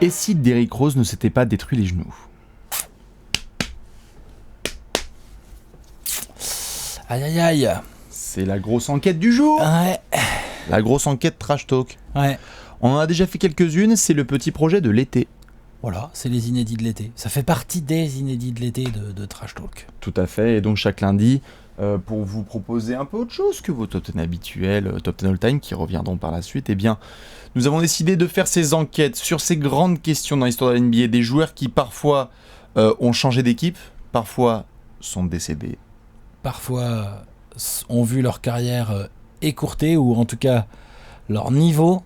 Et si Derrick Rose ne s'était pas détruit les genoux? Aïe aïe aïe. C'est la grosse enquête du jour. Ouais. La grosse enquête Trash Talk. Ouais. On en a déjà fait quelques-unes, c'est le petit projet de l'été. Voilà, c'est les inédits de l'été. Ça fait partie des inédits de l'été de Trash Talk. Tout à fait, et donc chaque lundi, pour vous proposer un peu autre chose que vos top 10 habituels, top 10 all-time, qui reviendront par la suite, eh bien, nous avons décidé de faire ces enquêtes sur ces grandes questions dans l'histoire de la NBA, des joueurs qui parfois ont changé d'équipe, parfois sont décédés. Parfois ont vu leur carrière écourtée, ou en tout cas leur niveau,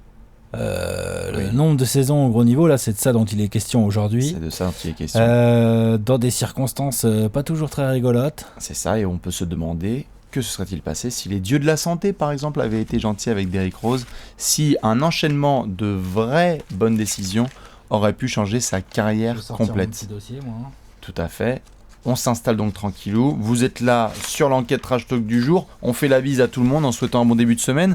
le nombre de saisons au gros niveau, là c'est de ça dont il est question aujourd'hui. C'est de ça dont il est question. Dans des circonstances pas toujours très rigolotes. C'est ça, et on peut se demander que se serait-il passé si les dieux de la santé, par exemple, avaient été gentils avec Derrick Rose, si un enchaînement de vraies bonnes décisions aurait pu changer sa carrière complète. Mon petit dossier, moi. Tout à fait. On s'installe donc tranquillou. Vous êtes là sur l'enquête Trash Talk du jour. On fait la bise à tout le monde en souhaitant un bon début de semaine.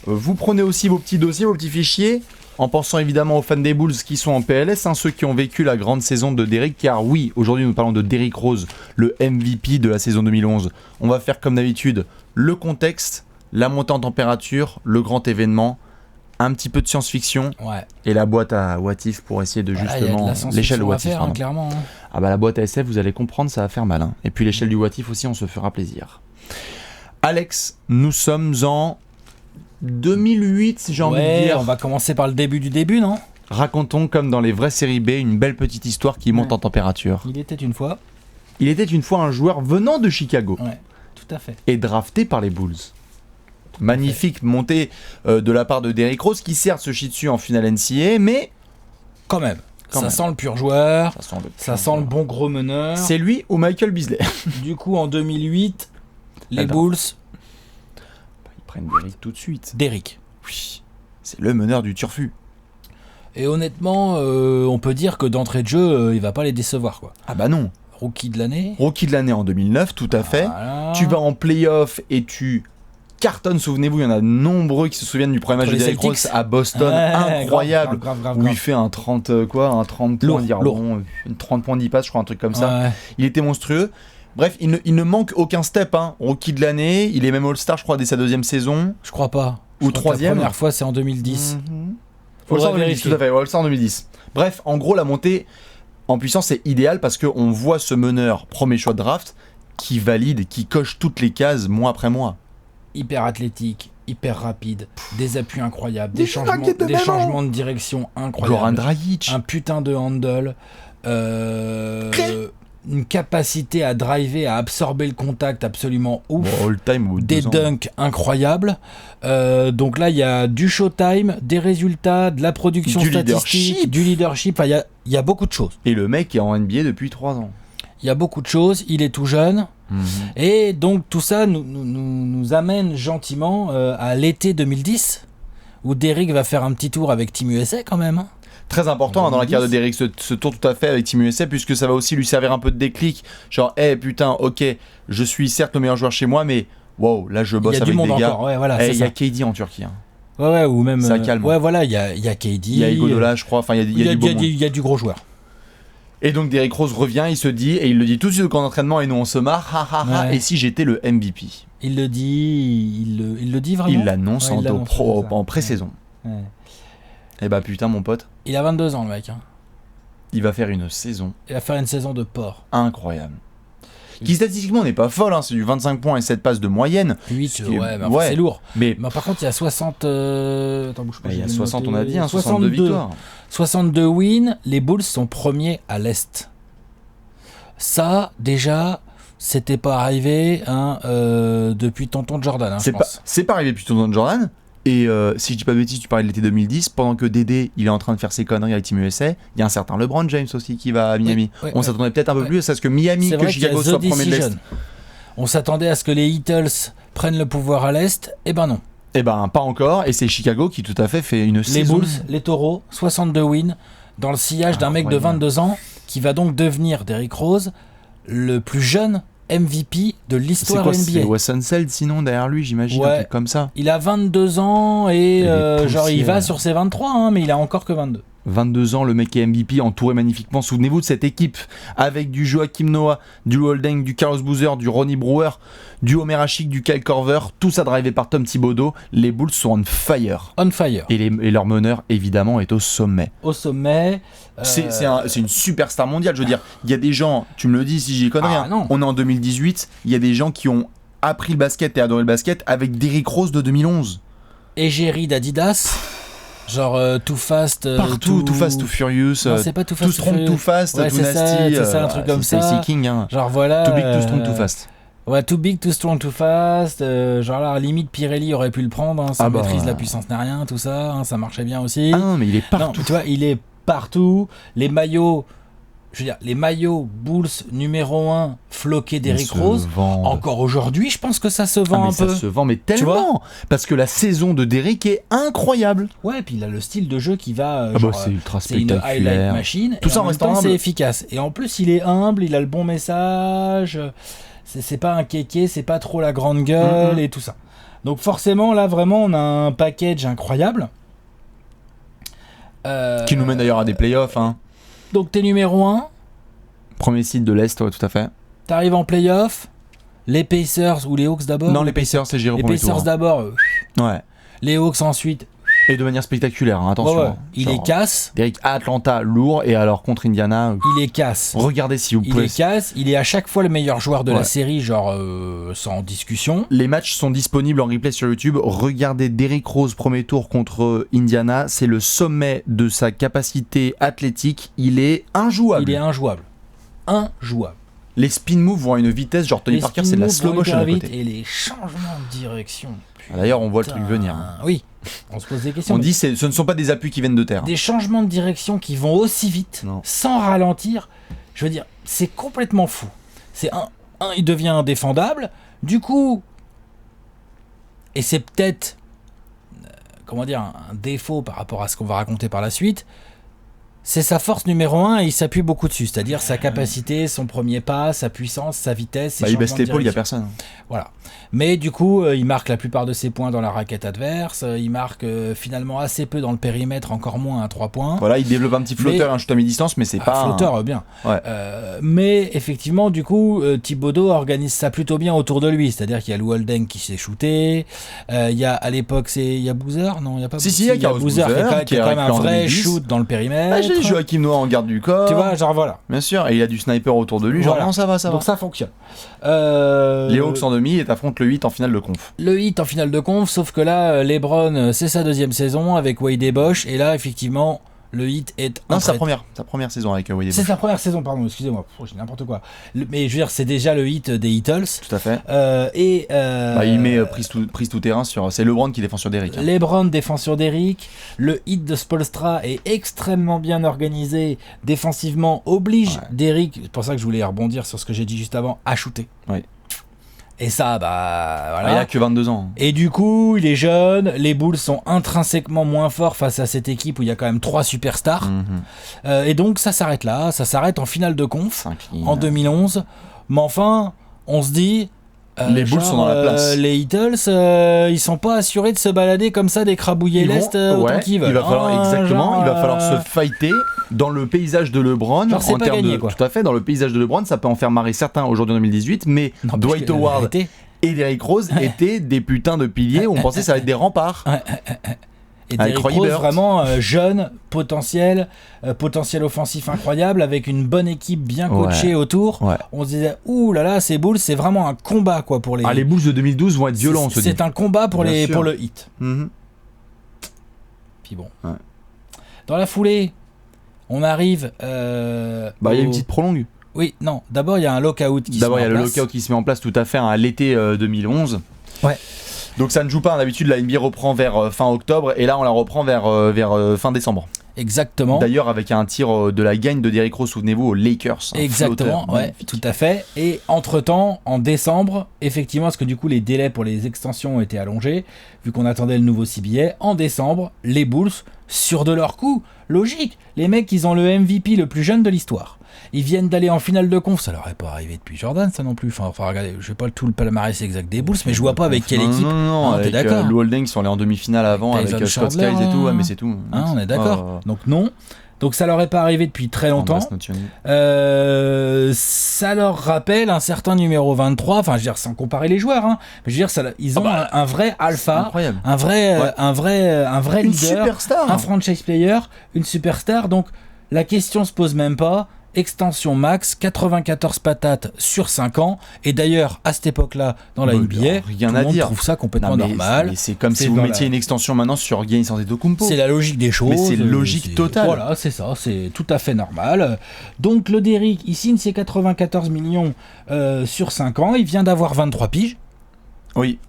Vous prenez aussi vos petits dossiers, vos petits fichiers, en pensant évidemment aux fans des Bulls qui sont en PLS, ceux qui ont vécu la grande saison de Derrick, car oui, aujourd'hui nous parlons de Derrick Rose, le MVP de la saison 2011. On va faire comme d'habitude le contexte, la montée en température, le grand événement, un petit peu de science-fiction, et la boîte à what if pour essayer de justement... l'échelle de what if, clairement. Ah bah la boîte à SF, vous allez comprendre, ça va faire mal. Et puis l'échelle du what if aussi, on se fera plaisir. Alex, nous sommes en 2008, si j'ai envie de dire. On va commencer par le début du début, non ? Racontons, comme dans les vraies séries B, une belle petite histoire qui monte en température. Il était une fois un joueur venant de Chicago. Ouais, tout à fait. Et drafté par les Bulls. Magnifique montée de la part de Derrick Rose, qui certes se chie dessus en finale NCAA, mais... Quand même. Ça sent le pur joueur, ça sent le bon gros meneur. C'est lui ou Michael Beasley. Du coup, en 2008, les Bulls... Ils prennent Derrick tout de suite. Derrick. Oui, c'est le meneur du turfu. Et honnêtement, on peut dire que d'entrée de jeu, il va pas les décevoir, quoi. Ah bah non. Rookie de l'année. Rookie de l'année en 2009, tout à fait. Tu vas en play-off et tu... cartonne, souvenez-vous, il y en a nombreux qui se souviennent du premier match de Derrick Rose à Boston, incroyable, grave. où il fait un 30 points, 30 points 10 passes, je crois, un truc comme ça. Ouais. Il était monstrueux. Bref, il ne manque aucun step, hein. Rookie de l'année, il est même All-Star, je crois, dès sa deuxième saison. Je crois pas. Ou troisième. La première fois, c'est en 2010. All-Star 2010, tout à fait, All-Star 2010. Bref, en gros, la montée en puissance est idéale parce qu'on voit ce meneur, premier choix de draft, qui valide, qui coche toutes les cases mois après mois. Hyper athlétique, hyper rapide, des appuis incroyables, des changements de direction incroyables. Goran Dragic. Un putain de handle. Une capacité à driver, à absorber le contact absolument ouf. All-time, des dunks incroyables. Donc là, il y a du showtime, des résultats, de la production statistique, du leadership. Enfin, il y a beaucoup de choses. Et le mec est en NBA depuis 3 ans. Il y a beaucoup de choses, il est tout jeune. Et donc tout ça nous amène gentiment à l'été 2010, où Derrick va faire un petit tour avec Team USA quand même. Hein. Très important dans la carrière de Derrick, ce tour tout à fait avec Team USA, puisque ça va aussi lui servir un peu de déclic. Genre, putain, ok, je suis certes le meilleur joueur chez moi, mais wow, là je bosse avec des gars. Il y a KD en Turquie. Hein. Ouais, ou même. Ça calme. Ouais, voilà, il y a KD. Il y a Iguodala, je crois. Enfin, il y a du gros joueur. Et donc Derrick Rose revient, il se dit, et il le dit tout de suite au camp d'entraînement, et nous on se marre, et si j'étais le MVP? Il le dit vraiment. Il l'annonce en pré-saison. Ouais. Et bah putain mon pote. Il a 22 ans le mec. Hein. Il va faire une saison. Il va faire une saison de porc. Incroyable. Qui statistiquement n'est pas folle, hein, c'est du 25 points et 7 passes de moyenne. 8, c'est lourd. Mais par contre, il y a 60... Attends, bouge pas. Il y a 60, on a dit, 62 victoires. 62 wins, les Bulls sont premiers à l'Est. Ça, déjà, c'était pas arrivé depuis Tonton Jordan, je pense. C'est pas arrivé depuis Tonton Jordan. Et si je dis pas de bêtises, tu parlais de l'été 2010, pendant que Dédé il est en train de faire ses conneries avec Team USA, il y a un certain LeBron James aussi qui va à Miami. On s'attendait peut-être un peu plus à ce que Miami, que Chicago soit premier de l'Est. On s'attendait à ce que les Heatles prennent le pouvoir à l'Est, et ben non. Eh ben, pas encore. Et c'est Chicago qui tout à fait une Les saison. Bulls, les Taureaux, 62 wins, dans le sillage d'un mec de 22 ans qui va donc devenir, Derrick Rose, le plus jeune MVP de C'est l'histoire quoi? NBA. C'est Wes Unseld sinon derrière lui, j'imagine, Ouais. un truc comme ça. Il a 22 ans et les genre il poussières. va sur ses 23, hein, mais il a encore que 22. 22 ans, le mec est MVP, entouré magnifiquement. Souvenez-vous de cette équipe avec du Joakim Noah, du Holding, du Carlos Boozer, du Ronnie Brewer, du Omer Ashik, du Kyle Korver, tout ça drivé par Tom Thibodeau. Les Bulls sont on fire. On fire. Et leur meneur, évidemment, est au sommet. Au sommet. C'est une superstar mondiale. Je veux dire, il y a des gens, tu me le dis si j'y connais rien. Non. On est en 2018, il y a des gens qui ont appris le basket et adoré le basket avec Derrick Rose de 2011. Égérie d'Adidas. Genre Too Fast. Partout, Too Fast, Too Furious. Non, c'est pas Too Fast, Too Strong, Too Fast, ouais, Too c'est ça, Nasty. c'est ça, un truc comme ça. C'est King, hein. Genre voilà. Too Big, Too Strong, Too Fast. Ouais, Too Big, Too Strong, Too Fast. Genre là, limite Pirelli aurait pu le prendre. Hein, sans maîtrise, la puissance n'est rien, tout ça. Hein, ça marchait bien aussi. Ah non, mais il est partout. Non, tu vois, il est partout. Les maillots. Je veux dire, les maillots Bulls numéro 1 floqués d'Eric Rose, encore aujourd'hui, je pense que ça se vend un peu. Ça se vend, mais tellement. Parce que la saison de Derrick est incroyable. Ouais, puis il a le style de jeu qui va. C'est ultra c'est une spectaculaire. highlight machine. Tout ça en restant humble. C'est efficace. Et en plus, il est humble, il a le bon message. C'est pas un kéké, c'est pas trop la grande gueule et tout ça. Donc forcément, là, vraiment, on a un package incroyable. Qui nous mène d'ailleurs à des playoffs, hein. Donc t'es numéro 1. Premier site de l'Est, ouais, tout à fait. T'arrives en playoff. Les Pacers ou les Hawks d'abord. Non, les Pacers, c'est Giro Les pour les Pacers tours. d'abord. Ouais. Les Hawks ensuite. Et de manière spectaculaire, hein, attention. Ouais. Il est casse. Derrick à Atlanta, lourd, et alors contre Indiana. Il est casse. Regardez si vous il pouvez. Il est casse. Il est à chaque fois le meilleur joueur de la série, genre sans discussion. Les matchs sont disponibles en replay sur YouTube. Regardez Derrick Rose premier tour contre Indiana. C'est le sommet de sa capacité athlétique. Il est injouable. Il est injouable. Injouable. Les spin moves vont à une vitesse, genre Tony Parker, c'est de la slow motion à côté. Et les changements de direction. D'ailleurs, on voit le truc venir. Oui, on se pose des questions. On dit ce ne sont pas des appuis qui viennent de terre. Des changements de direction qui vont aussi vite, sans ralentir. Je veux dire, c'est complètement fou. C'est il devient indéfendable. Du coup, et c'est peut-être, un défaut par rapport à ce qu'on va raconter par la suite. C'est sa force numéro 1 et il s'appuie beaucoup dessus, c'est-à-dire sa capacité, son premier pas, sa puissance, sa vitesse. Il baisse l'épaule, il n'y a personne. Voilà. Mais du coup, il marque la plupart de ses points dans la raquette adverse, il marque finalement assez peu dans le périmètre, encore moins à 3 points. Voilà, il développe un petit flotteur, un shoot à mi-distance, mais c'est pas... Flotteur, bien. Ouais. Mais effectivement, du coup, Thibodeau organise ça plutôt bien autour de lui, c'est-à-dire qu'il y a Lou Holden qui s'est shooté, il y a à l'époque, il y a Boozer, non, il y a pas Si, il y a Boozer qui a quand même un vrai shoot dans le périmètre. Joakim Noah en garde du corps. Tu vois, genre voilà. Bien sûr, et il a du sniper autour de lui. Genre, non, ça va. Donc ça fonctionne. Les Hawks en demi et affrontent le Heat en finale de conf. Le Heat en finale de conf, sauf que là, LeBron, c'est sa deuxième saison avec Wade et Bosh. Et là, effectivement, le Heat est... Non, sa première saison avec Wade et Bosh. C'est sa première saison, pardon, excusez-moi. J'ai n'importe quoi. Mais je veux dire, c'est déjà le Heat des Heatles. Tout à fait. Il met prise tout terrain sur... C'est LeBron qui défend sur Derrick. Hein. LeBron défend sur Derrick. Le Heat de Spoelstra est extrêmement bien organisé. Défensivement, oblige Derrick, c'est pour ça que je voulais rebondir sur ce que j'ai dit juste avant, à shooter. Oui. Et ça, voilà. Il a que 22 ans. Et du coup, il est jeune. Les Bulls sont intrinsèquement moins forts face à cette équipe où il y a quand même 3 superstars. Et donc, ça s'arrête là. Ça s'arrête en finale de conf en 2011. Mais enfin, on se dit... les Bulls sont dans la place. Les Heatles, ils sont pas assurés de se balader comme ça, d'écrabouiller l'Est autant qu'ils veulent. Il va falloir, il va falloir se fighter dans le paysage de LeBron. Genre, c'est pas gagné, quoi. Tout à fait, dans le paysage de LeBron, ça peut en faire marrer certains aujourd'hui en 2018, mais Dwight Howard et Derrick Rose étaient des putains de piliers où on pensait que ça allait être des remparts. Et Derrick Rose, vraiment jeune, potentiel offensif incroyable, avec une bonne équipe bien coachée autour. On se disait, ouh là là, ces Bulls, c'est vraiment un combat quoi pour les. Les Bulls de 2012 vont être violents. C'est un combat pour le Heat. Puis bon. Dans la foulée, on arrive. Il y a une petite prolongue. Oui, non. D'abord, il y a un lockout qui se met en place. D'abord, il y a le lockout qui se met en place tout à fait à l'été 2011. Ouais. Donc ça ne joue pas, d'habitude la NBA reprend vers fin octobre et là on la reprend vers fin décembre. Exactement. D'ailleurs, avec un tir de la gagne de Derrick Rose, souvenez-vous, aux Lakers. Exactement, flotteur, ouais, tout à fait. Et entre-temps, en décembre, effectivement, parce que du coup, les délais pour les extensions ont été allongés, vu qu'on attendait le nouveau CBA, en décembre, les Bulls, sûrs de leur coup, logique, les mecs, ils ont le MVP le plus jeune de l'histoire. Ils viennent d'aller en finale de conf, ça leur est pas arrivé depuis Jordan, ça non plus. Enfin regardez, je sais pas tout le palmarès exact des Bulls, mais je vois pas avec quelle équipe. Non, t'es avec d'accord. Lou Holding, ils sont allés en demi-finale avant Tyson avec Scott Chandler, Skiles et tout, ouais, mais c'est tout. On est d'accord. Donc non. Donc ça leur est pas arrivé depuis très longtemps. Ça leur rappelle un certain numéro 23, enfin je veux dire sans comparer les joueurs, hein, mais je veux dire ils ont un vrai alpha, un vrai une leader, superstar, un franchise player, une superstar. Donc la question se pose même pas. Extension max, 94 patates sur 5 ans. Et d'ailleurs, à cette époque-là, dans la NBA, rien tout le à monde dire. trouve ça complètement normal. Mais c'est comme si vous mettiez une extension maintenant sur Giannis Antetokounmpo. C'est la logique des choses. Mais c'est logique totale. Voilà, c'est ça, c'est tout à fait normal. Donc le Derrick, il signe ses 94 millions sur 5 ans. Il vient d'avoir 23 piges. Oui.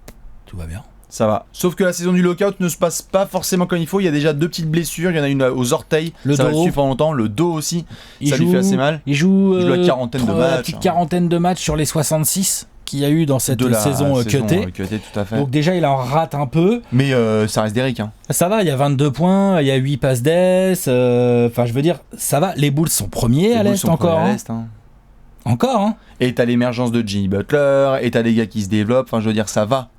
Tout va bien. Ça va. Sauf que la saison du lockout ne se passe pas forcément comme il faut. Il y a déjà 2 petites blessures. Il y en a une aux orteils. Ça va le suivre pendant longtemps. Le dos aussi. Ça lui fait assez mal. Il joue la quarantaine de matchs. Petite quarantaine de matchs sur les 66 qu'il y a eu dans cette saison cutée. Tout à fait. Donc déjà, il en rate un peu. Mais ça reste Derrick. Hein. Ça va, il y a 22 points, il y a 8 passes d'ess. Enfin, je veux dire, ça va. Les Bulls sont premiers à l'Est encore. Encore, hein. Et t'as l'émergence de Jimmy Butler. Et t'as des gars qui se développent. Enfin, je veux dire, ça va.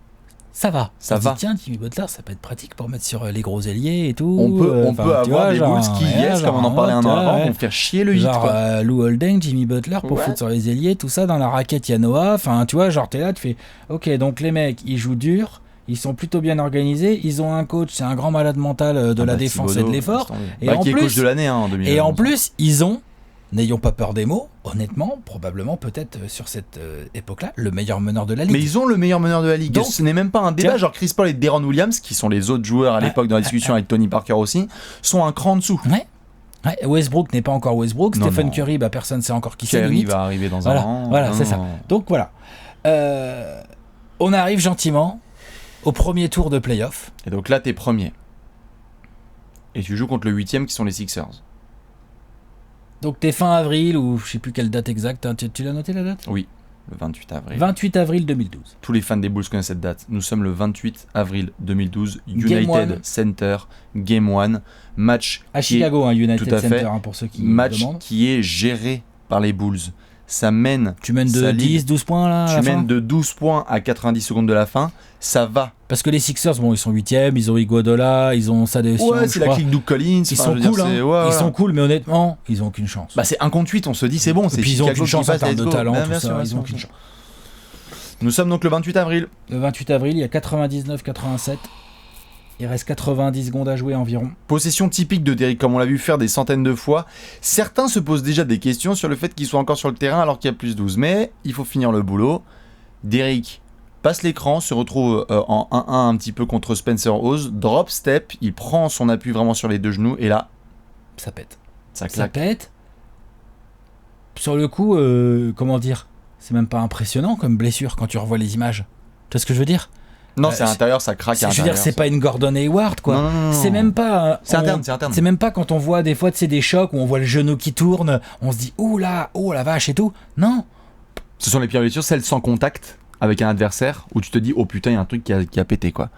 Ça va. Ça va. Dit, tiens, Jimmy Butler, ça peut être pratique pour mettre sur les gros ailiers et tout. On peut avoir des Bulls qui, comme on en parlait un an avant, vont faire chier le hit. Genre Lou Holding, Jimmy Butler pour foutre sur les ailiers, tout ça. Dans la raquette, il y a Noah. Enfin, tu vois, genre, t'es là, tu fais ok, donc les mecs, ils jouent dur. Ils sont plutôt bien organisés. Ils ont un coach, c'est un grand malade mental de la défense et de l'effort. Et en plus, coach de l'année en 2020. Et en plus, ils ont, n'ayons pas peur des mots, honnêtement, probablement, peut-être sur cette époque-là, le meilleur meneur de la ligue. Mais ils ont le meilleur meneur de la ligue. Donc, ce n'est même pas un débat. Genre Chris Paul et Deron Williams, qui sont les autres joueurs à l'époque dans la discussion avec Tony Parker aussi, sont un cran en dessous. Ouais, Westbrook n'est pas encore Westbrook. Stephen Curry, personne ne sait encore qui c'est. Curry va arriver dans un an. Voilà, c'est ça. Donc voilà. On arrive gentiment au premier tour de play-off. Et donc là, t'es premier. Et tu joues contre le 8e qui sont les Sixers. Donc t'es fin avril, ou je sais plus quelle date exacte, hein. Tu l'as noté la date ? Oui, le 28 avril. 28 avril 2012. Tous les fans des Bulls connaissent cette date. Nous sommes le 28 avril 2012, United Center, Game 1, match à Chicago, United tout à Center, fait, pour ceux qui match demandent. Qui est géré par les Bulls. Ça mène. Tu mènes de 10, 12 points là. Tu mènes de 12 points à 90 secondes de la fin. Ça va. Parce que les Sixers, bon, ils sont 8e, ils ont Iguodala, ils ont Sadeo. Ouais, c'est la clique Doug Collins. Ils sont cool, ils sont cool, mais honnêtement, ils ont aucune chance. Bah, c'est 1 contre 8, on se dit, c'est bon. Et puis ils ont aucune chance en termes de talent, tout ça. Ils ont aucune chance. Nous sommes donc le 28 avril. Le 28 avril, il y a 99-87. Il reste 90 secondes à jouer environ. Possession typique de Derrick, comme on l'a vu faire des centaines de fois. Certains se posent déjà des questions sur le fait qu'il soit encore sur le terrain alors qu'il y a plus 12. Mais il faut finir le boulot. Derrick passe l'écran, se retrouve en 1-1 un petit peu contre Spencer Hawes. Drop step, il prend son appui vraiment sur les deux genoux. Et là, ça pète. Ça claque. Ça pète. Sur le coup, comment dire, c'est même pas impressionnant comme blessure quand tu revois les images. Tu vois ce que je veux dire ? Non, c'est à l'intérieur, ça craque à l'intérieur. Je veux dire, c'est pas une Gordon Hayward, quoi. Non. C'est même pas. C'est interne. C'est même pas quand on voit des fois, des chocs où on voit le genou qui tourne, on se dit, oh la vache et tout. Non. Ce sont les pires blessures, celles sans contact avec un adversaire, où tu te dis, oh putain, il y a un truc qui a pété, quoi.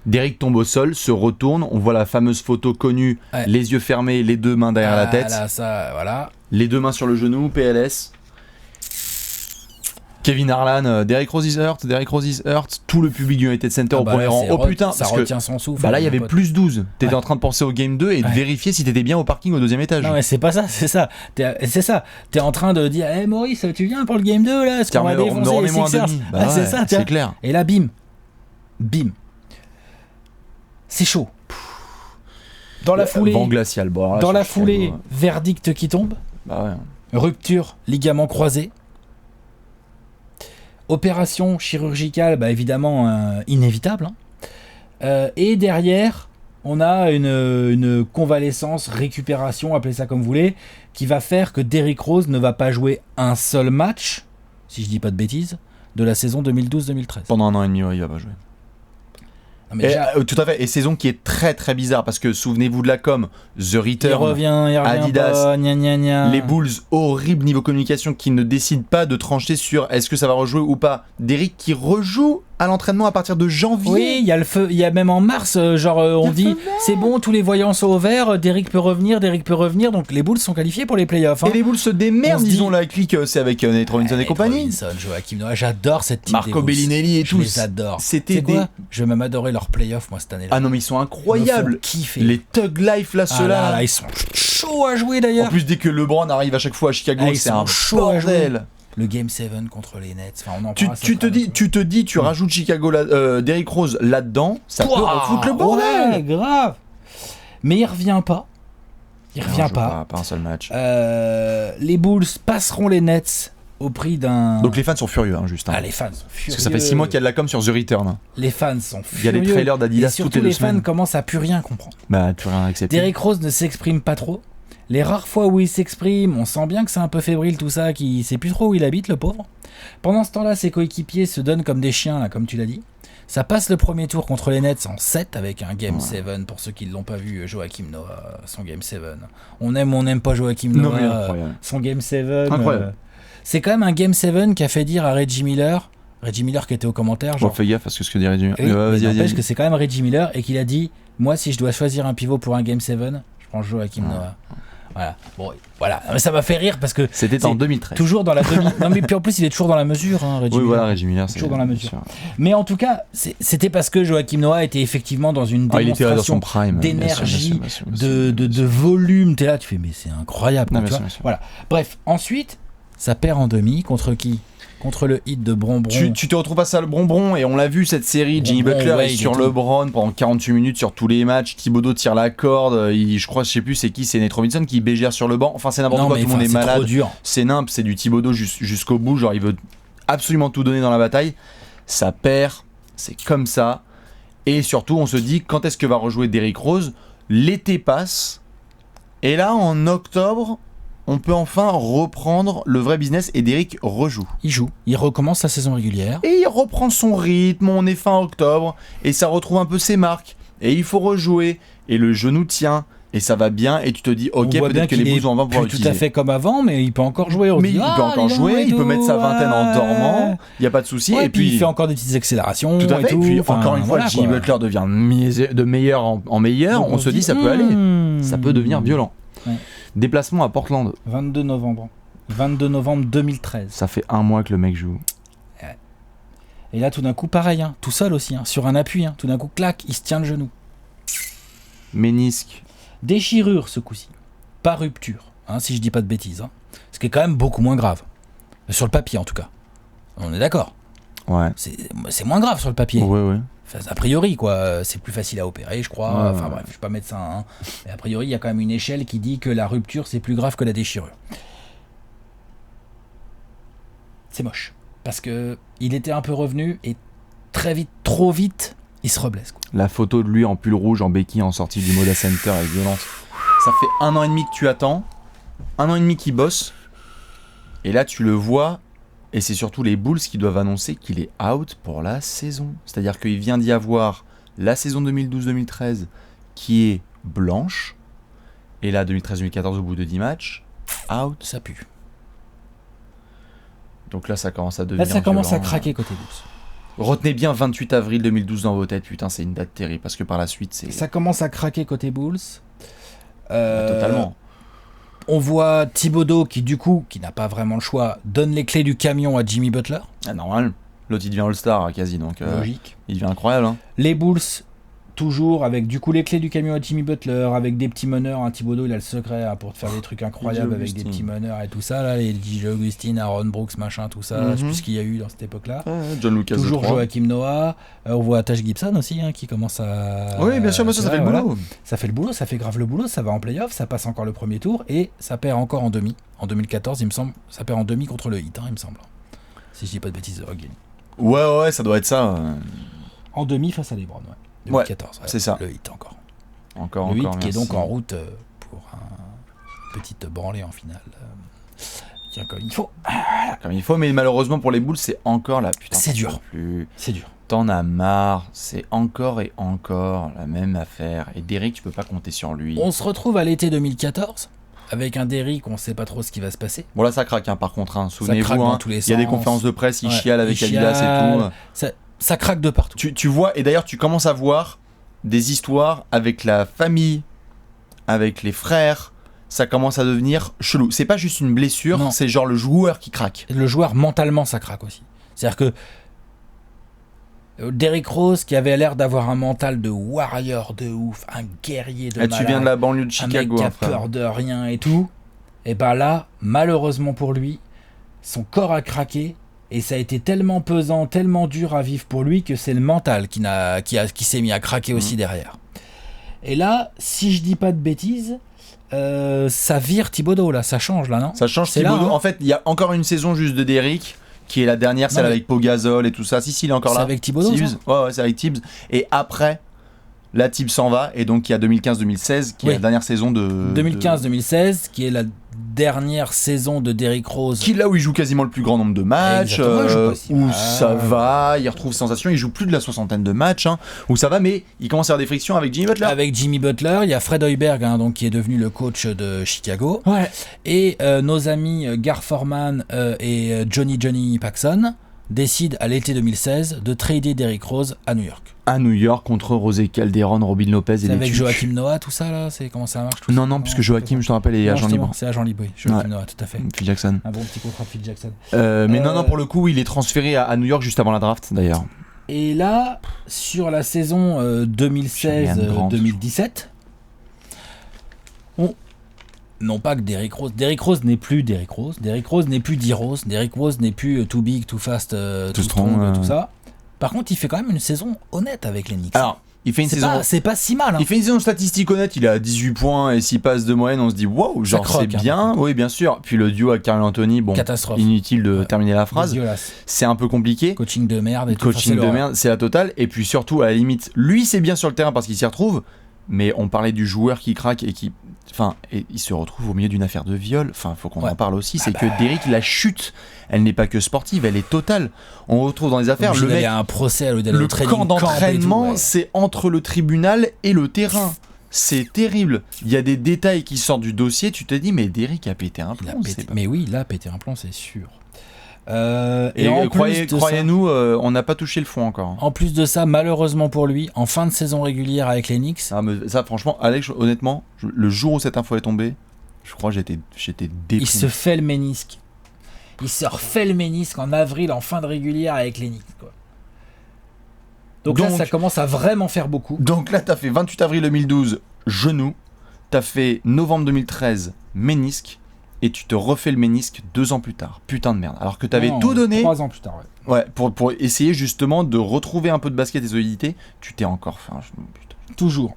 Derrick tombe au sol, se retourne, on voit la fameuse photo connue, les yeux fermés, les deux mains derrière la tête. Là, ça, voilà. Les deux mains sur le genou, PLS. Kevin Harlan, Derrick Rose is hurt, tout le public du United Center au premier rang. Oh putain, ça retient son souffle. Bah là, il y avait plus 12. T'étais en train de penser au game 2 et de vérifier si t'étais bien au parking au deuxième étage. Non, mais c'est pas ça, c'est ça. T'es en train de dire, hey Maurice, tu viens pour le game 2 là, est-ce qu'on va défoncer les Sixers ? C'est ça, c'est clair. Et là, bim. C'est chaud. Dans la foulée. Vent glacial. Bon, là, dans la foulée, verdict qui tombe. Bah ouais. Rupture, ligament croisé. Opération chirurgicale, évidemment inévitable. Et derrière, on a une convalescence, récupération, appelez ça comme vous voulez, qui va faire que Derrick Rose ne va pas jouer un seul match, si je dis pas de bêtises, de la saison 2012-2013. Pendant un an et demi, il va pas jouer. Non, mais déjà, tout à fait. Et saison qui est très très bizarre parce que souvenez-vous de la com, The il Return, revient Adidas, pas, gna gna gna. les Bulls, horrible niveau communication qui ne décident pas de trancher sur est-ce que ça va rejouer ou pas. Derrick qui rejoue à l'entraînement à partir de janvier. Oui, il y a le feu, il y a même en mars, on dit c'est bon, tous les voyants sont au vert, Derrick peut revenir, donc les Bulls sont qualifiés pour les playoffs. Hein. Et les Bulls se démerdent, disons la clique, c'est avec Nate Robinson et compagnie. Robinson, Joachim Noah, j'adore cette team. Marco Bellinelli et je tous. les adore. C'était quoi je vais même adorer leurs playoffs moi cette année-là. Ah non mais ils sont incroyables. Kiffer. Les Thug Life là, ceux-là. Ils sont chauds à jouer d'ailleurs. En plus dès que LeBron arrive à chaque fois à Chicago, c'est un bordel. Le Game 7 contre les Nets, enfin, on en tu te dis, tu rajoutes Chicago, Derrick Rose là-dedans, ça peut refoutre le bordel. Ouais, grave. Mais il revient pas. Pas un seul match. Les Bulls passeront les Nets au prix d'un... Donc les fans sont furieux, hein, juste. Hein. Ah, les fans sont furieux. Parce que ça fait 6 mois qu'il y a de la com sur The Return. Hein. Les fans sont furieux. Il y a des trailers d'Adidas toutes les 2 semaines. Et surtout les fans commencent à plus rien comprendre. Plus rien accepter. Derrick Rose ne s'exprime pas trop. Les rares fois où il s'exprime, on sent bien que c'est un peu fébrile tout ça, qu'il sait plus trop où il habite, le pauvre. Pendant ce temps-là, ses coéquipiers se donnent comme des chiens, là, comme tu l'as dit. Ça passe le premier tour contre les Nets en 7 avec un Game 7, pour ceux qui ne l'ont pas vu, Joachim Noah, son Game 7. On aime ou on n'aime pas Joachim Noah, son Game 7. C'est quand même un Game 7 qui a fait dire à Reggie Miller qui était au commentaire, genre... fais gaffe à ce que dit Reggie Miller. Oui, n'empêche que c'est quand même Reggie Miller et qu'il a dit, moi si je dois choisir un pivot pour un Game 7, je prends Joachim Noah. Voilà. Bon, voilà. Mais ça m'a fait rire parce que c'était en 2013. Toujours dans la demi. Non mais puis en plus il est toujours dans la mesure, hein, Reggie Miller. Voilà, Reggie Miller, c'est toujours dans la mesure. Mais en tout cas, c'était parce que Joachim Noah était effectivement dans une démonstration d'énergie, de volume. T'es là, tu fais mais c'est incroyable. Non, tu vois. Voilà. Bref, ensuite, ça perd en demi contre qui ? Contre le hit de Bronbron. Tu te retrouves face à le Bronbron et on l'a vu cette série. Jimmy Butler est sur LeBron pendant 48 minutes sur tous les matchs. Thibodeau tire la corde. Je sais plus c'est qui, c'est Nate Robinson qui bégère sur le banc. Enfin c'est n'importe quoi, tout le monde est malade. C'est nimp, c'est du Thibodeau jusqu'au bout. Genre il veut absolument tout donner dans la bataille. Ça perd, c'est comme ça. Et surtout on se dit quand est-ce que va rejouer Derrick Rose. L'été passe et là en octobre on peut enfin reprendre le vrai business et Derrick rejoue. Il joue, il recommence sa saison régulière. Et il reprend son rythme, on est fin octobre, et ça retrouve un peu ses marques. Et il faut rejouer, et le genou tient, et ça va bien, et tu te dis, ok, peut-être que les Bulls vont pouvoir l'utiliser. Tout à fait comme avant, mais il peut encore jouer. Il peut encore jouer, il peut mettre sa vingtaine en dormant, il n'y a pas de souci. Ouais, et puis il fait encore des petites accélérations. Tout à fait, et puis encore une fois, Jimmy Butler devient de meilleur en meilleur, on se dit, ça peut aller, ça peut devenir violent. Ouais. Déplacement à Portland. 22 novembre 2013. Ça fait 1 mois que le mec joue. Et là, tout d'un coup, pareil, hein, tout seul aussi, hein, sur un appui, hein, tout d'un coup, clac, il se tient le genou. Ménisque. Déchirure ce coup-ci. Pas rupture, hein, si je dis pas de bêtises. Hein. Ce qui est quand même beaucoup moins grave. Sur le papier, en tout cas. On est d'accord. Ouais. C'est moins grave sur le papier. Ouais. Enfin, a priori, quoi, c'est plus facile à opérer, je crois. Enfin bref, je suis pas médecin. Hein. Mais a priori, il y a quand même une échelle qui dit que la rupture, c'est plus grave que la déchirure. C'est moche. Parce que il était un peu revenu et très vite, trop vite, il se reblesse. Quoi. La photo de lui en pull rouge, en béquille, en sortie du Moda Center avec violence. Ça fait 1 an et demi que tu attends. 1 an et demi qu'il bosse. Et là, tu le vois. Et c'est surtout les Bulls qui doivent annoncer qu'il est out pour la saison. C'est-à-dire qu'il vient d'y avoir la saison 2012-2013 qui est blanche. Et là, 2013-2014, au bout de 10 matchs, out. Ça pue. Donc là, ça commence à devenir Là, ça commence violent. à craquer côté Bulls. Retenez bien 28 avril 2012 dans vos têtes. Putain, c'est une date terrible. Parce que par la suite, c'est... Ça commence à craquer côté Bulls. Totalement. On voit Thibodeau qui n'a pas vraiment le choix, donne les clés du camion à Jimmy Butler. Ah, normal. L'autre il devient All-Star quasi, donc logique. Il devient incroyable. Hein. Les Bulls, toujours avec les clés du camion à Jimmy Butler, avec des petits meneurs. Hein, Thibodeau il a le secret pour te faire des trucs incroyables avec des petits meneurs et tout ça. Là, les DJ Augustine, Aaron Brooks, machin, tout ça. Je sais plus ce qu'il y a eu dans cette époque-là. John Lucas. Toujours Joachim Noah. On voit Taj Gibson aussi qui commence à... Oui, bien sûr, mais ça fait le boulot. Ça fait le boulot, ça fait grave le boulot. Ça va en playoff, ça passe encore le premier tour et ça perd encore en demi. En 2014, il me semble, ça perd en demi contre le Heat, il me semble. Si je dis pas de bêtises, Ouais, ça doit être ça. En demi face à LeBron, 2014. C'est ça. Le Heat encore. Encore, le Heat merci. qui est donc en route pour une petite branlée en finale. Tiens, comme il faut. Comme il faut, mais malheureusement pour les Bulls, c'est encore là. Putain, c'est dur. Plus. C'est dur. t'en as marre, c'est encore et encore la même affaire. Et Derrick, tu peux pas compter sur lui. On se retrouve à l'été 2014 avec un Derrick, on sait pas trop ce qui va se passer. Bon là ça craque par contre, Ça craque souvenez-vous, dans tous les il y a des sens. conférences de presse, il Ouais, chiale avec il Adidas chiale. et tout. Ça craque de partout. Tu vois, et d'ailleurs tu commences à voir des histoires avec la famille, avec les frères, ça commence à devenir chelou. C'est pas juste une blessure, Non. c'est genre le joueur qui craque. Le joueur, mentalement, ça craque aussi. C'est-à-dire que Derrick Rose, qui avait l'air d'avoir un mental de warrior de ouf, un guerrier de malade, Tu viens de la banlieue de Chicago, un mec qui a peur de rien et tout, et ben là, malheureusement pour lui, son corps a craqué, et ça a été tellement pesant, tellement dur à vivre pour lui, que c'est le mental qui s'est mis à craquer aussi derrière. Et là, si je dis pas de bêtises, ça vire Thibodeau, là, ça change là, non? Ça change C'est là, Thibodeau. hein. En fait, il y a encore une saison juste de Derrick, qui est la dernière, celle mais- avec Pogazol et tout ça. Si, il est encore C'est là. avec Thibodeau, Tibbs. ça Ouais, c'est avec Tibbs. Et après, là, Tibbs s'en va. Et donc, il y a 2015-2016, qui est Oui. la dernière saison de... 2015-2016, qui est la dernière saison de Derrick Rose. Qui là où il joue quasiment le plus grand nombre de matchs, Exactement, il joue pas si où mal. ça va, il retrouve sensation, il joue plus de la 60aine de matchs, où ça va, mais il commence à avoir des frictions avec Jimmy Butler. Avec Jimmy Butler, il y a Fred Hoiberg, donc, qui est devenu le coach de Chicago. Ouais. Et nos amis Gar Forman et Johnny Paxson décident à l'été 2016 de trader Derrick Rose à New York. À New York contre Rosé Calderon, Robin Lopez et C'est les avec Tucs. Joachim Noah, tout ça là, c'est comment ça marche tout Non, ça non, puisque Joachim, je te rappelle, est agent justement, libre. C'est agent libre, oui. Joachim Ouais. Noah, tout à fait. Phil Jackson. Un bon petit contrat de Phil Jackson. Mais non, pour le coup, il est transféré à New York juste avant la draft, d'ailleurs. Et là, sur la saison Sherian Grant. 2016-2017, non pas que Derrick Rose n'est plus Derrick Rose n'est plus D-Rose, Derrick Rose n'est plus Too Big, Too Fast, Too Strong, tout ça. Par contre, il fait quand même une saison honnête avec les Knicks. Alors, il fait une saison... C'est pas si mal. Hein. Il fait une saison statistique honnête, il a 18 points et 6 passes de moyenne, on se dit waouh, genre croque, c'est hein. bien, oui bien sûr. Puis le duo avec Carl Anthony, bon, Catastrophe. inutile de Ouais. terminer la phrase, Dégueulasse. c'est un peu compliqué. Coaching de merde et tout. Coaching Enfin, c'est de merde, c'est la totale. Et puis surtout, à la limite, lui c'est bien sur le terrain parce qu'il s'y retrouve, mais on parlait du joueur qui craque et qui... Enfin, et il se retrouve au milieu d'une affaire de viol. Enfin, faut qu'on en parle aussi. C'est que Derrick, la chute, elle n'est pas que sportive, elle est totale. On retrouve dans les affaires le mec, mec, un procès, d'aller le au training camp camp et tout, d'entraînement, ouais. c'est entre le tribunal et le terrain. C'est terrible. Il y a des détails qui sortent du dossier. Tu te dis, mais Derrick a pété un Il a plomb. pété- c'est pas- Mais oui, il a pété un plomb, c'est sûr. Et en plus de ça- croyez-nous, on n'a pas touché le fond encore. En plus de ça, malheureusement pour lui, en fin de saison régulière avec les Knicks, Ah, mais ça, franchement, Alex, honnêtement, le jour où cette info est tombée, je crois que j'étais déprimé. il se fait le ménisque. Il se refait le ménisque en avril, en fin de régulière avec les Knicks. Quoi. Donc là, Donc- ça commence à vraiment faire beaucoup. Donc là, t'as fait 28 avril 2012, genou. T'as fait novembre 2013, ménisque. Et tu te refais le ménisque 2 ans plus tard. Putain de merde. Alors que t'avais Non, tout donné. 3 ans plus tard, ouais. Ouais, pour essayer justement de retrouver un peu de basket et de solidité, tu t'es encore fait un genou. Putain. Toujours.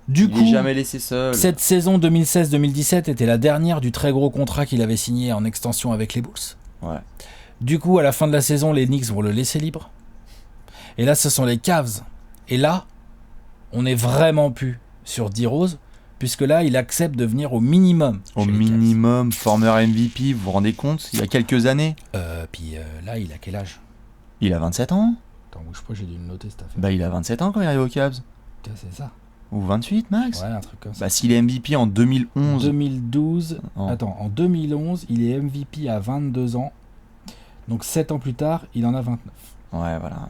Du Il coup, est jamais laissé seul. cette saison 2016-2017 était la dernière du très gros contrat qu'il avait signé en extension avec les Bulls. Ouais. Du coup, à la fin de la saison, les Knicks vont le laisser libre. Et là, ce sont les Cavs. Et là, on n'est vraiment plus sur D-Rose, puisque là, il accepte de venir au minimum. Au chez les Cavs. minimum, former MVP, vous vous rendez compte, il y a quelques années. Puis là, il a quel âge? Il a 27 ans. Attends, bouge pas, j'ai dû le noter cette affaire. Bah, il a 27 ans quand il arrive aux Cavs. C'est ça. Ou 28, max. Ouais, un truc comme ça. Bah, s'il est MVP en 2011. 2012. Oh. Attends, en 2011, il est MVP à 22 ans. Donc 7 ans plus tard, il en a 29. Ouais, voilà.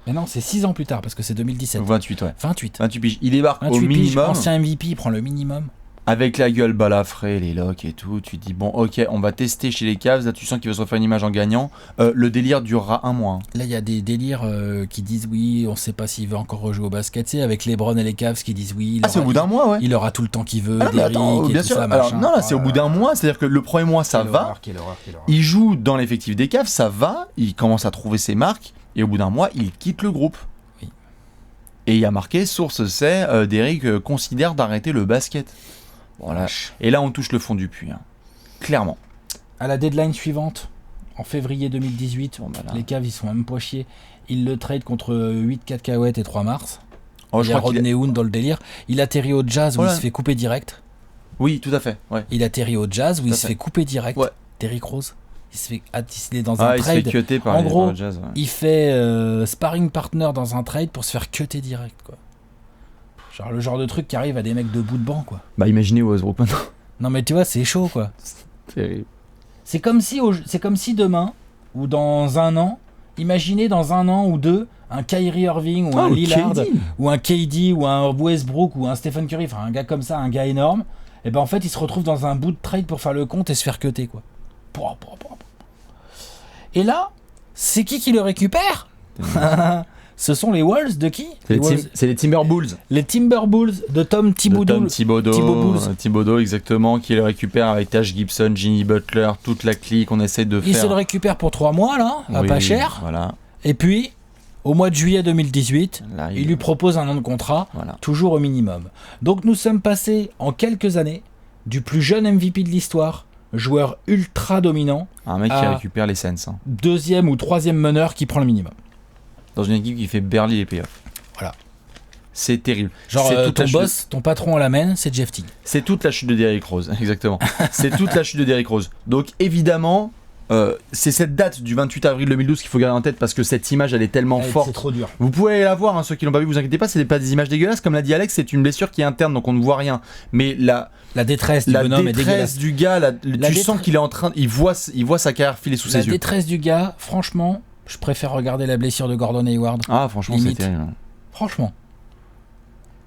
Mais non, c'est 6 ans plus tard, parce que c'est 2017. 28, ouais. 28. 28 piges. Il débarque 28 au piges, minimum. ancien MVP, il prend le minimum. Avec la gueule balafrée, les locks et tout. Tu te dis, bon, ok, on va tester chez les Cavs. Là, tu sens qu'il va se refaire une image en gagnant. Le délire durera un mois. Hein. Là, il y a des délires qui disent oui, on sait pas s'il veut encore rejouer au basket. C'est avec LeBron et les Cavs qui disent oui. Ah, c'est au bout d'un mois, ouais. Il aura tout le temps qu'il veut. Ah non, mais Derrick attends, et bien tout sûr. ça, Alors, machin. non, là, c'est au Oh bout là d'un là. mois. C'est-à-dire que le premier mois, ça Quelle va. horreur, quelle horreur, quelle horreur. Il joue dans l'effectif des Cavs, ça va. Il commence à trouver ses marques. Et au bout d'un mois, il quitte le groupe. Oui. Et il y a marqué, source c'est, Derrick considère d'arrêter le basket. Voilà. Et là, on touche le fond du puits. Hein. Clairement. À la deadline suivante, en février 2018, Bon, bah là. les Cavs, ils sont même pas chiés. Ils le trade contre 8 cacahuètes et 3 mars. Oh, Il je y a crois qu'il Rodney Hood dans le délire. Il atterrit au Jazz où Voilà. il se fait couper direct. Oui, tout à fait. Ouais. Il atterrit au Jazz où il Tout à se fait. fait couper direct. Ouais. Derrick Rose, il est dans un il se trade. fait cutter par En les gros, Jazz. Ouais. il fait sparring partner dans un trade pour se faire cutter direct, quoi. Genre le genre de truc qui arrive à des mecs de bout de banc, quoi. Bah imaginez Westbrook maintenant. Non mais tu vois, c'est chaud, quoi. Terrible. C'est comme si demain ou dans un an, imaginez dans un an ou deux un Kyrie Irving ou un Lillard ou un KD ou un Westbrook ou un Stephen Curry, enfin un gars comme ça, un gars énorme. Et ben en fait, il se retrouve dans un bout de trade pour faire le compte et se faire cutter, quoi. Et là, c'est qui le récupère? Ce sont les Wolves de qui? C'est les Timberwolves. Les Timberwolves de Tom Thibodeau. Tom Thibodeau, exactement, qui le récupère avec Taj Gibson, Jimmy Butler, toute la clique. On essaie de faire. Il se le récupère pour 3 mois, là, à pas cher. Voilà. Et puis, au mois de juillet 2018, il lui propose un an de contrat, toujours au minimum. Donc nous sommes passés en quelques années du plus jeune MVP de l'histoire, joueur ultra dominant, un mec qui récupère les Suns. Deuxième ou troisième meneur qui prend le minimum. Dans une équipe qui fait barely les playoffs. Voilà. C'est terrible. Genre ton boss, ton patron à la main, c'est Jeff Teague. C'est toute la chute de Derrick Rose, exactement. C'est toute la chute de Derrick Rose. Donc évidemment, c'est cette date du 28 avril 2012 qu'il faut garder en tête parce que cette image elle est tellement forte. C'est trop dur. Vous pouvez aller la voir, ceux qui l'ont pas vu, vous inquiétez pas, c'est pas des images dégueulasses. Comme l'a dit Alex, c'est une blessure qui est interne donc on ne voit rien. Mais la détresse du bonhomme est dégueulasse. Du gars, tu sens qu'il est en train, il voit sa carrière filer sous ses yeux. La détresse du gars, franchement, je préfère regarder la blessure de Gordon Hayward. Ah franchement c'est terrible. Franchement,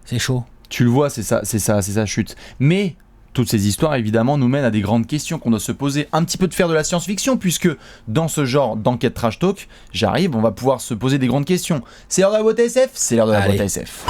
c'est chaud. Tu le vois, c'est sa chute. Mais toutes ces histoires, évidemment, nous mènent à des grandes questions qu'on doit se poser. Un petit peu de faire de la science-fiction, puisque dans ce genre d'enquête trash talk, on va pouvoir se poser des grandes questions. C'est l'heure de la boîte à SF? C'est l'heure de la boîte à SF.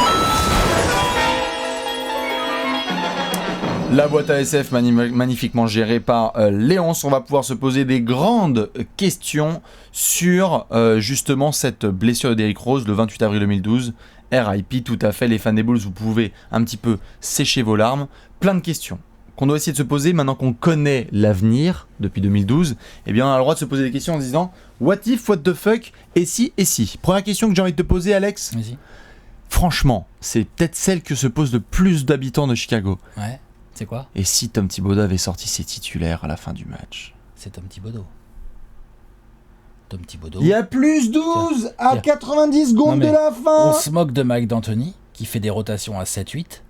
La boîte à SF magnifiquement gérée par Léonce. On va pouvoir se poser des grandes questions sur justement cette blessure de Derrick Rose le 28 avril 2012. RIP, tout à fait. Les fans des Bulls, vous pouvez un petit peu sécher vos larmes. Plein de questions qu'on doit essayer de se poser maintenant qu'on connaît l'avenir depuis 2012. Eh bien, on a le droit de se poser des questions en se disant what if, what the fuck, et si, et si. Première question que j'ai envie de te poser, Alex. Vas-y. Franchement, c'est peut-être celle que se pose le plus d'habitants de Chicago. Ouais. C'est quoi? Et si Tom Thibodeau avait sorti ses titulaires à la fin du match? C'est Tom Thibodeau. Il y a plus 12 à 90 secondes de la fin. On se moque de Mike D'Antoni qui fait des rotations à 7-8.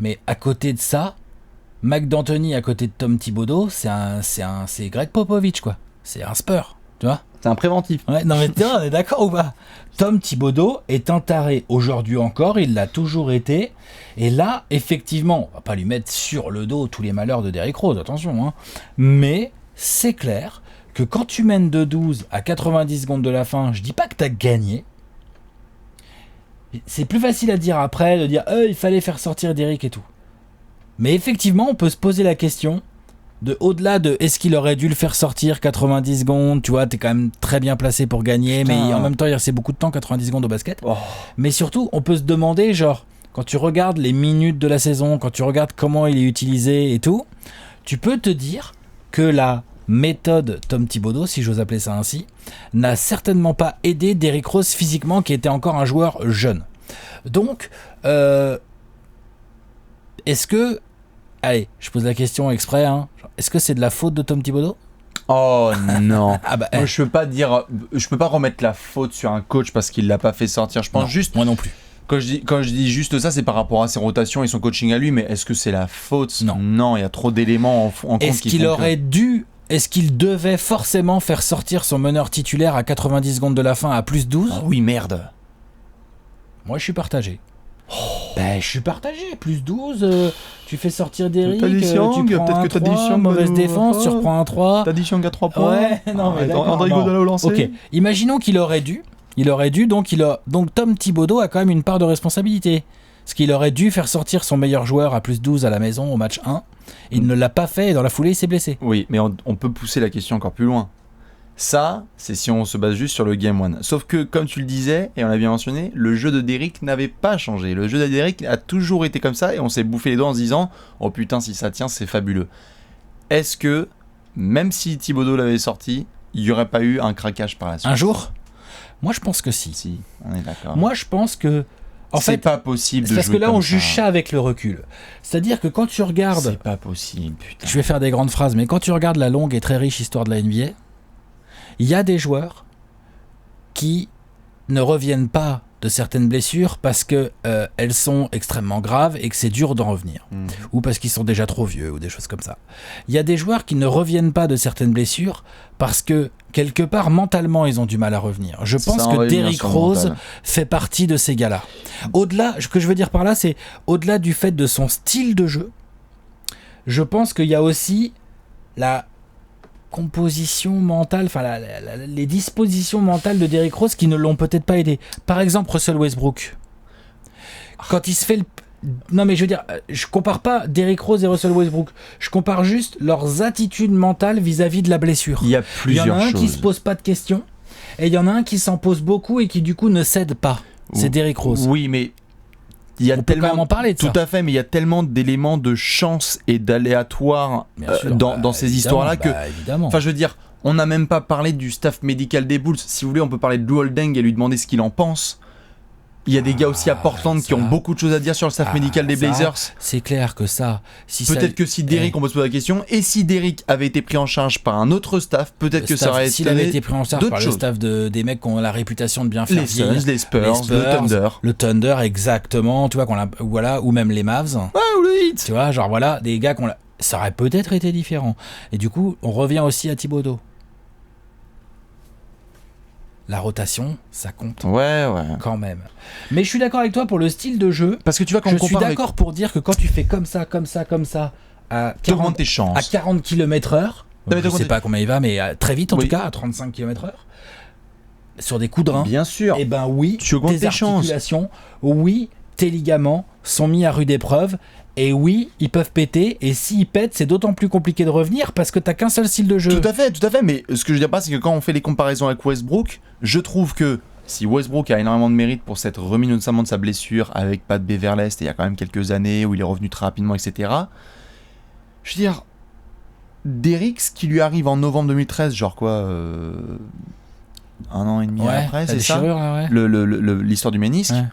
Mais à côté de ça, Mike D'Antoni à côté de Tom Thibodeau, c'est Greg Popovich, quoi. C'est un Spur, tu vois? C'est un préventif. Ouais, non mais on est d'accord ou pas? Tom Thibodeau est un taré aujourd'hui encore, il l'a toujours été. Et là, effectivement, on va pas lui mettre sur le dos tous les malheurs de Derrick Rose, attention, hein. Mais c'est clair que quand tu mènes de 12 à 90 secondes de la fin, je dis pas que t'as gagné. C'est plus facile à dire après, de dire il fallait faire sortir Derrick et tout. Mais effectivement, on peut se poser la question de au-delà de est-ce qu'il aurait dû le faire sortir 90 secondes, tu vois, t'es quand même très bien placé pour gagner, mais en même temps il restait beaucoup de temps, 90 secondes au basket. Mais surtout, on peut se demander, genre, quand tu regardes les minutes de la saison, quand tu regardes comment il est utilisé et tout, tu peux te dire que la méthode Tom Thibodeau, si j'ose appeler ça ainsi, n'a certainement pas aidé Derrick Rose physiquement, qui était encore un joueur jeune. Donc, est-ce que... Allez, je pose la question exprès, hein. Est-ce que c'est de la faute de Tom Thibodeau? Oh non. Moi, je peux pas remettre la faute sur un coach parce qu'il l'a pas fait sortir. Je pense juste... Moi non plus. Quand je dis juste ça, c'est par rapport à ses rotations et son coaching à lui, mais est-ce que c'est la faute? Non, il y a trop d'éléments en compte. Est-ce qu'il devait forcément faire sortir son meneur titulaire à 90 secondes de la fin à plus 12? Oh oui, merde. Moi, je suis partagé. Je suis partagé. Plus 12, tu fais sortir Derrick, tu prends un 3, mauvaise défense, tu reprends un 3. T'as dit Chiang à 3 points. Ouais, non, mais d'accord. André Iguodala au lancer. Ok, imaginons qu'il aurait dû. Donc Tom Thibodeau a quand même une part de responsabilité. Parce qu'il aurait dû faire sortir son meilleur joueur à plus 12 à la maison au match 1. Il ne l'a pas fait et dans la foulée, il s'est blessé. Oui, mais on peut pousser la question encore plus loin. Ça, c'est si on se base juste sur le Game 1. Sauf que, comme tu le disais, et on l'a bien mentionné, le jeu de Derrick n'avait pas changé. Le jeu de Derrick a toujours été comme ça et on s'est bouffé les doigts en se disant « Oh putain, si ça tient, c'est fabuleux ». Est-ce que, même si Thibodeau l'avait sorti, il n'y aurait pas eu un craquage par la suite? Un jour? Moi, je pense que si. Si, on est d'accord. Moi, je pense que... c'est pas possible de jouer. Parce que là, on juge ça avec le recul. C'est-à-dire que quand tu regardes... C'est pas possible, putain. Je vais faire des grandes phrases, mais quand tu regardes la longue et très riche histoire de la NBA, Il y a des joueurs qui ne reviennent pas de certaines blessures parce que elles sont extrêmement graves et que c'est dur d'en revenir, ou parce qu'ils sont déjà trop vieux ou des choses comme ça. Il y a des joueurs qui ne reviennent pas de certaines blessures parce que quelque part mentalement ils ont du mal à revenir. Je pense que Derrick Rose fait partie de ces gars-là. Au-delà, ce que je veux dire par là, c'est au-delà du fait de son style de jeu, je pense qu'il y a aussi la composition mentale, enfin les dispositions mentales de Derrick Rose qui ne l'ont peut-être pas aidé. Par exemple, Russell Westbrook. Quand il se fait non mais je veux dire, je compare pas Derrick Rose et Russell Westbrook. Je compare juste leurs attitudes mentales vis-à-vis de la blessure. Il y a plusieurs choses. Il y en a un qui se pose pas de questions et il y en a un qui s'en pose beaucoup et qui du coup ne cède pas. C'est Derrick Rose. Oui, mais il y a tellement en parler de tout ça. À fait, mais il y a tellement d'éléments de chance et d'aléatoire dans ces histoires-là que, enfin, je veux dire, on n'a même pas parlé du staff médical des Bulls. Si vous voulez, on peut parler de Lou Holding et lui demander ce qu'il en pense. Il y a des gars aussi à Portland qui ont beaucoup de choses à dire sur le staff médical des Blazers. C'est clair que ça. Peut-être que si Derrick, on peut se poser la question, et si Derrick avait été pris en charge par un autre staff, peut-être que ça aurait été. S'il avait été pris en charge par le staff des mecs qui ont la réputation de bien faire. Les Suns, les Spurs, le Thunder. Le Thunder, exactement. Tu vois, voilà, ou même les Mavs. Ouais, ou le Heat. Tu vois, genre voilà, des gars ça aurait peut-être été différent. Et du coup, on revient aussi à Thibodeau. La rotation, ça compte. Ouais. Quand même. Mais je suis d'accord avec toi pour le style de jeu. Parce que tu vois, quand je suis d'accord pour dire que quand tu fais comme ça, à 40, tes chances. À 40 km/h, je sais pas combien il va, mais très vite en tout cas, à 35 km/h, sur des coups de rein. Bien sûr. Et ben oui, tu augmentes tes articulations, oui, tes ligaments sont mis à rude épreuve. Et oui, ils peuvent péter, et s'ils pètent, c'est d'autant plus compliqué de revenir parce que t'as qu'un seul style de jeu. Tout à fait, mais ce que je veux dire pas, c'est que quand on fait les comparaisons avec Westbrook, je trouve que si Westbrook a énormément de mérite pour s'être remis notamment de sa blessure avec Pat Beverley, c'était il y a quand même quelques années où il est revenu très rapidement, etc. Je veux dire, Derrick, ce qui lui arrive en novembre 2013, genre quoi, un an et demi après, c'est ça, l'histoire du ménisque. Ouais.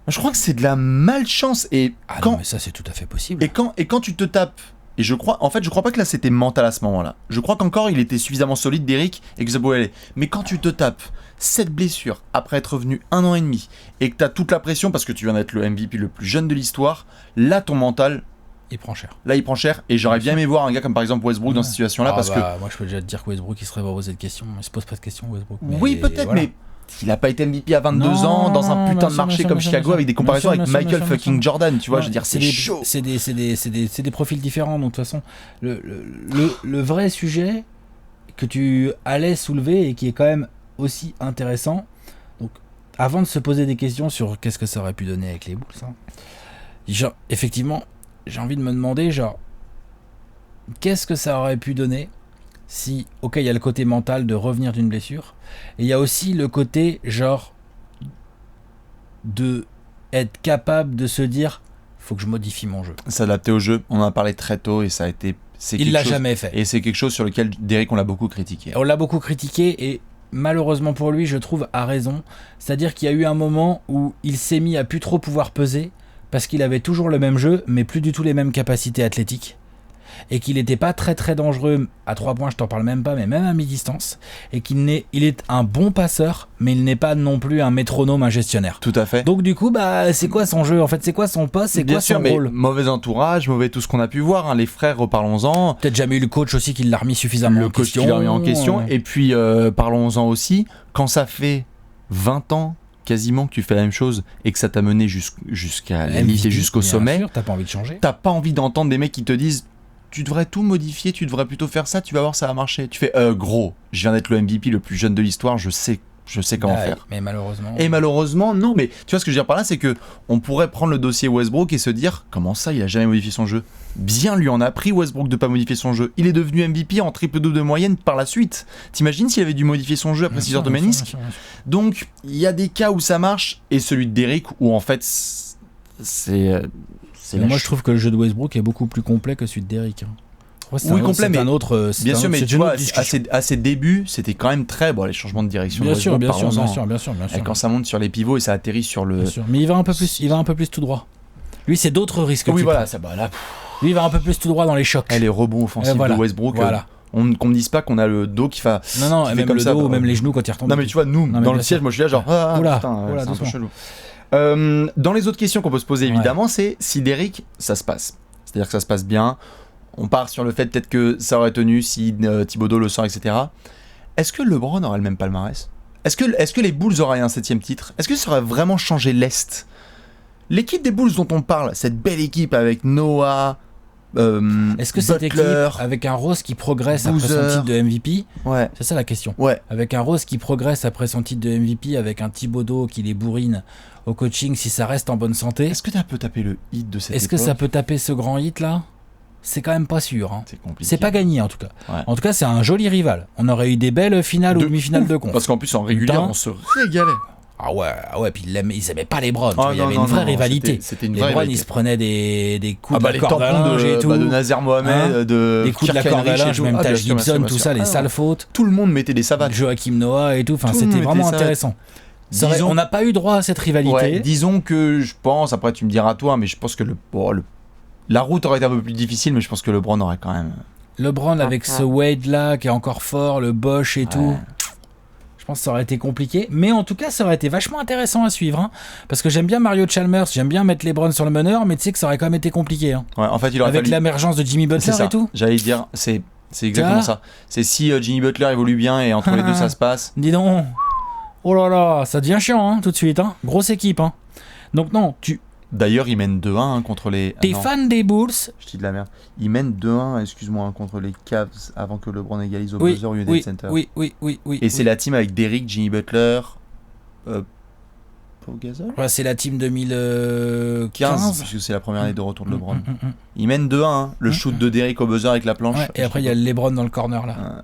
Je crois que c'est de la malchance et non, mais ça c'est tout à fait possible. Et quand tu te tapes, et je crois pas que là c'était mental à ce moment-là. Je crois qu'encore il était suffisamment solide, Derrick, et que ça pouvait aller. Mais quand tu te tapes cette blessure après être revenu 1 an et demi et que t'as toute la pression parce que tu viens d'être le MVP le plus jeune de l'histoire, là ton mental il prend cher. Là il prend cher et j'aurais bien aimé voir un gars comme par exemple Westbrook dans cette situation-là parce que moi je peux déjà te dire que Westbrook il serait pas posé de questions, il se pose pas de questions Westbrook. Oui peut-être mais il a pas été MVP à 22 ans dans un putain de marché comme Chicago avec des comparaisons avec Michael fucking Jordan, tu vois, je veux dire, c'est chaud. C'est des profils différents, donc de toute façon, le vrai sujet que tu allais soulever et qui est quand même aussi intéressant, donc avant de se poser des questions sur qu'est-ce que ça aurait pu donner avec les Bulls, genre, effectivement, j'ai envie de me demander, genre, qu'est-ce que ça aurait pu donner si, ok, il y a le côté mental de revenir d'une blessure, et il y a aussi le côté, genre, de être capable de se dire, faut que je modifie mon jeu. S'adapter au jeu, on en a parlé très tôt, et ça a été... Il l'a jamais fait. Et c'est quelque chose sur lequel, Derrick, on l'a beaucoup critiqué. On l'a beaucoup critiqué, et malheureusement pour lui, je trouve, a raison. C'est-à-dire qu'il y a eu un moment où il s'est mis à plus trop pouvoir peser, parce qu'il avait toujours le même jeu, mais plus du tout les mêmes capacités athlétiques. Et qu'il n'était pas très très dangereux à 3 points, je t'en parle même pas, mais même à mi-distance, et il est un bon passeur, mais il n'est pas non plus un métronome, un gestionnaire. Tout à fait. Donc du coup, c'est quoi son jeu en fait, c'est quoi son poste, c'est quoi son rôle? Mauvais entourage, mauvais tout ce qu'on a pu voir, les frères, reparlons-en. Peut-être jamais eu le coach aussi qui l'a remis suffisamment en question. Le coach qui l'a remis en question, et puis parlons-en aussi, quand ça fait 20 ans quasiment que tu fais la même chose et que ça t'a mené jusqu'à l'élite et jusqu'au sommet, sûr, t'as pas envie de changer. T'as pas envie d'entendre des mecs qui te disent tu devrais tout modifier, tu devrais plutôt faire ça, tu vas voir ça va marcher. Tu fais gros, je viens d'être le MVP le plus jeune de l'histoire, je sais comment faire. Mais malheureusement. Et malheureusement, non, mais tu vois ce que je veux dire par là, c'est que on pourrait prendre le dossier Westbrook et se dire comment ça, il a jamais modifié son jeu. Bien lui en a pris Westbrook de pas modifier son jeu. Il est devenu MVP en triple-double de moyenne par la suite. T'imagines s'il avait dû modifier son jeu après 6 heures de ménisque? Donc, il y a des cas où ça marche et celui de Derrick où en fait moi je trouve que le jeu de Westbrook est beaucoup plus complet que celui de Derrick. Oui, complet, mais un autre. Bien sûr, mais tu vois, à ses débuts, c'était quand même très bon les changements de direction. Bien sûr. Et quand ça monte sur les pivots et ça atterrit sur le. Bien sûr. Mais il va un peu plus tout droit. Lui, c'est d'autres risques. Oui, voilà, ça Lui, il va un peu plus tout droit dans les chocs. Les rebonds offensifs de Westbrook. Voilà. Qu'on me dise pas qu'on a le dos qui fait. Non, qui fait même comme le ça, dos, bah, même les genoux quand il retombe. Non, mais tu vois, nous, Non, mais dans le bien siège, sûr. moi je suis là, genre, Oula, putain, oula, c'est un peu doucement. chelou. Dans les autres questions qu'on peut se poser, évidemment, c'est si Derrick, ça se passe. C'est-à-dire que ça se passe bien. On part sur le fait peut-être que ça aurait tenu si Thibodeau le sort, etc. Est-ce que LeBron aurait le même palmarès ? Est-ce que les Bulls auraient un 7ème titre ? Est-ce que ça aurait vraiment changé l'Est ? L'équipe des Bulls dont on parle, cette belle équipe avec Noah, Est-ce que cette équipe, Butler, avec un Rose qui progresse après Boozer. son titre de MVP, ouais, c'est ça la question. ouais, Avec un Rose qui progresse après son titre de MVP, avec un Thibodeau qui les bourrine au coaching, si ça reste en bonne santé, est-ce que tu peux taper le hit de cette est-ce que époque ? ça peut taper ce grand hit là ? C'est quand même pas sûr. Hein. C'est compliqué. C'est pas gagné en tout cas. Ouais. En tout cas, c'est un joli rival. On aurait eu des belles finales ou De demi-finales ouf. de conf. Parce qu'en plus, en régulière, Putain. on se régalait. Ah ouais, puis ils aimaient pas les Browns. Ah Il y non, avait non, une vraie non, rivalité. c'était une Les vraie Browns, rivalité. ils se prenaient des coups Ah bah de les la corde à tampons linge et tout. de Nazer Mohamed, Hein, de des coups de la Kirk corde à Heinrich et linge, tout. même Ah, bien Taj sûr, bien sûr, Gibson, bien tout sûr. ça, les Ah, sales fautes. Tout le monde mettait des savates. Joachim Noah et tout. Enfin, Tout le c'était monde vraiment était ça. intéressant. Disons- On n'a pas eu droit à cette rivalité. Ouais, disons que je pense, après tu me diras toi, mais je pense que la route aurait été un peu plus difficile, mais je pense que LeBron aurait quand même. LeBron avec ce Wade là qui est encore fort, le Bosch et tout. Je pense que ça aurait été compliqué, mais en tout cas ça aurait été vachement intéressant à suivre, hein, parce que j'aime bien Mario Chalmers, j'aime bien mettre LeBron sur le meneur, mais tu sais que ça aurait quand même été compliqué, hein. Ouais, en fait, il aurait Avec fallu. l'émergence de Jimmy C'est Butler ça. et tout. J'allais dire, c'est exactement vois ça. C'est si Jimmy Butler évolue bien et entre les deux ça se passe. Dis donc, oh là là, ça devient chiant, hein, tout de suite, hein. Grosse équipe, hein. Donc non, D'ailleurs, il mène 2-1 contre les. t'es non, fan des Bulls. je dis de la merde. Il mène 2-1, excuse-moi, contre les Cavs avant que LeBron égalise au Oui, buzzer au United oui, Center. oui. Et c'est la team avec Derrick, Jimmy Butler, Paul Gasol Ouais, c'est la team 2015. 15, puisque c'est la première année de retour de LeBron. Mm. Il mène 2-1, hein. Le shoot de Derrick au buzzer avec la planche. Ouais, et après il y a le LeBron dans le corner là, Ah,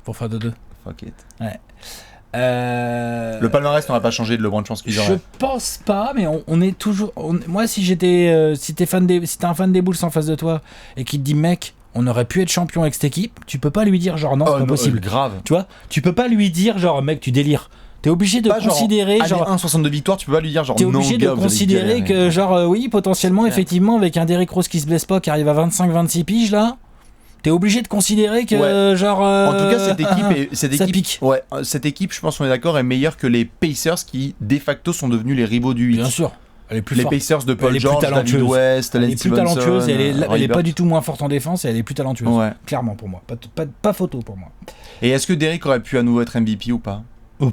pour faire 2-2. fuck it. Le Le palmarès n'aurait pas changé de LeBron, je pense qu'ils Je auraient. pense pas, mais on est toujours. Moi, si j'étais, si t'es un fan des Bulls en face de toi et qui te dit mec, on aurait pu être champion avec cette équipe, tu peux pas lui dire genre non, c'est pas possible. Grave. Tu vois, tu peux pas lui dire genre mec, tu délires. T'es obligé de Pas considérer genre, genre. 1,62 victoires, tu peux pas lui dire genre T'es non, obligé gars, de vous allez considérer galérer. que genre oui, potentiellement Clair. effectivement avec un Derrick Rose qui se blesse pas, qui arrive à 25-26 piges là. T'es obligé de considérer que genre. En tout cas, cette ça équipe, pique. ouais, cette équipe, je pense qu'on est d'accord, est meilleure que les Pacers qui de facto sont devenus les rivaux du 8. Bien sûr. Elle est plus Les forte. Pacers de Elle Paul est plus George, David talentueuse. West, Elle Lance est plus Stevenson, talentueuse et elle Roy est pas Hibbert. du tout moins forte en défense et elle est plus talentueuse. Ouais. Clairement pour moi. Pas photo pour moi. Et est-ce que Derrick aurait pu à nouveau être MVP ou pas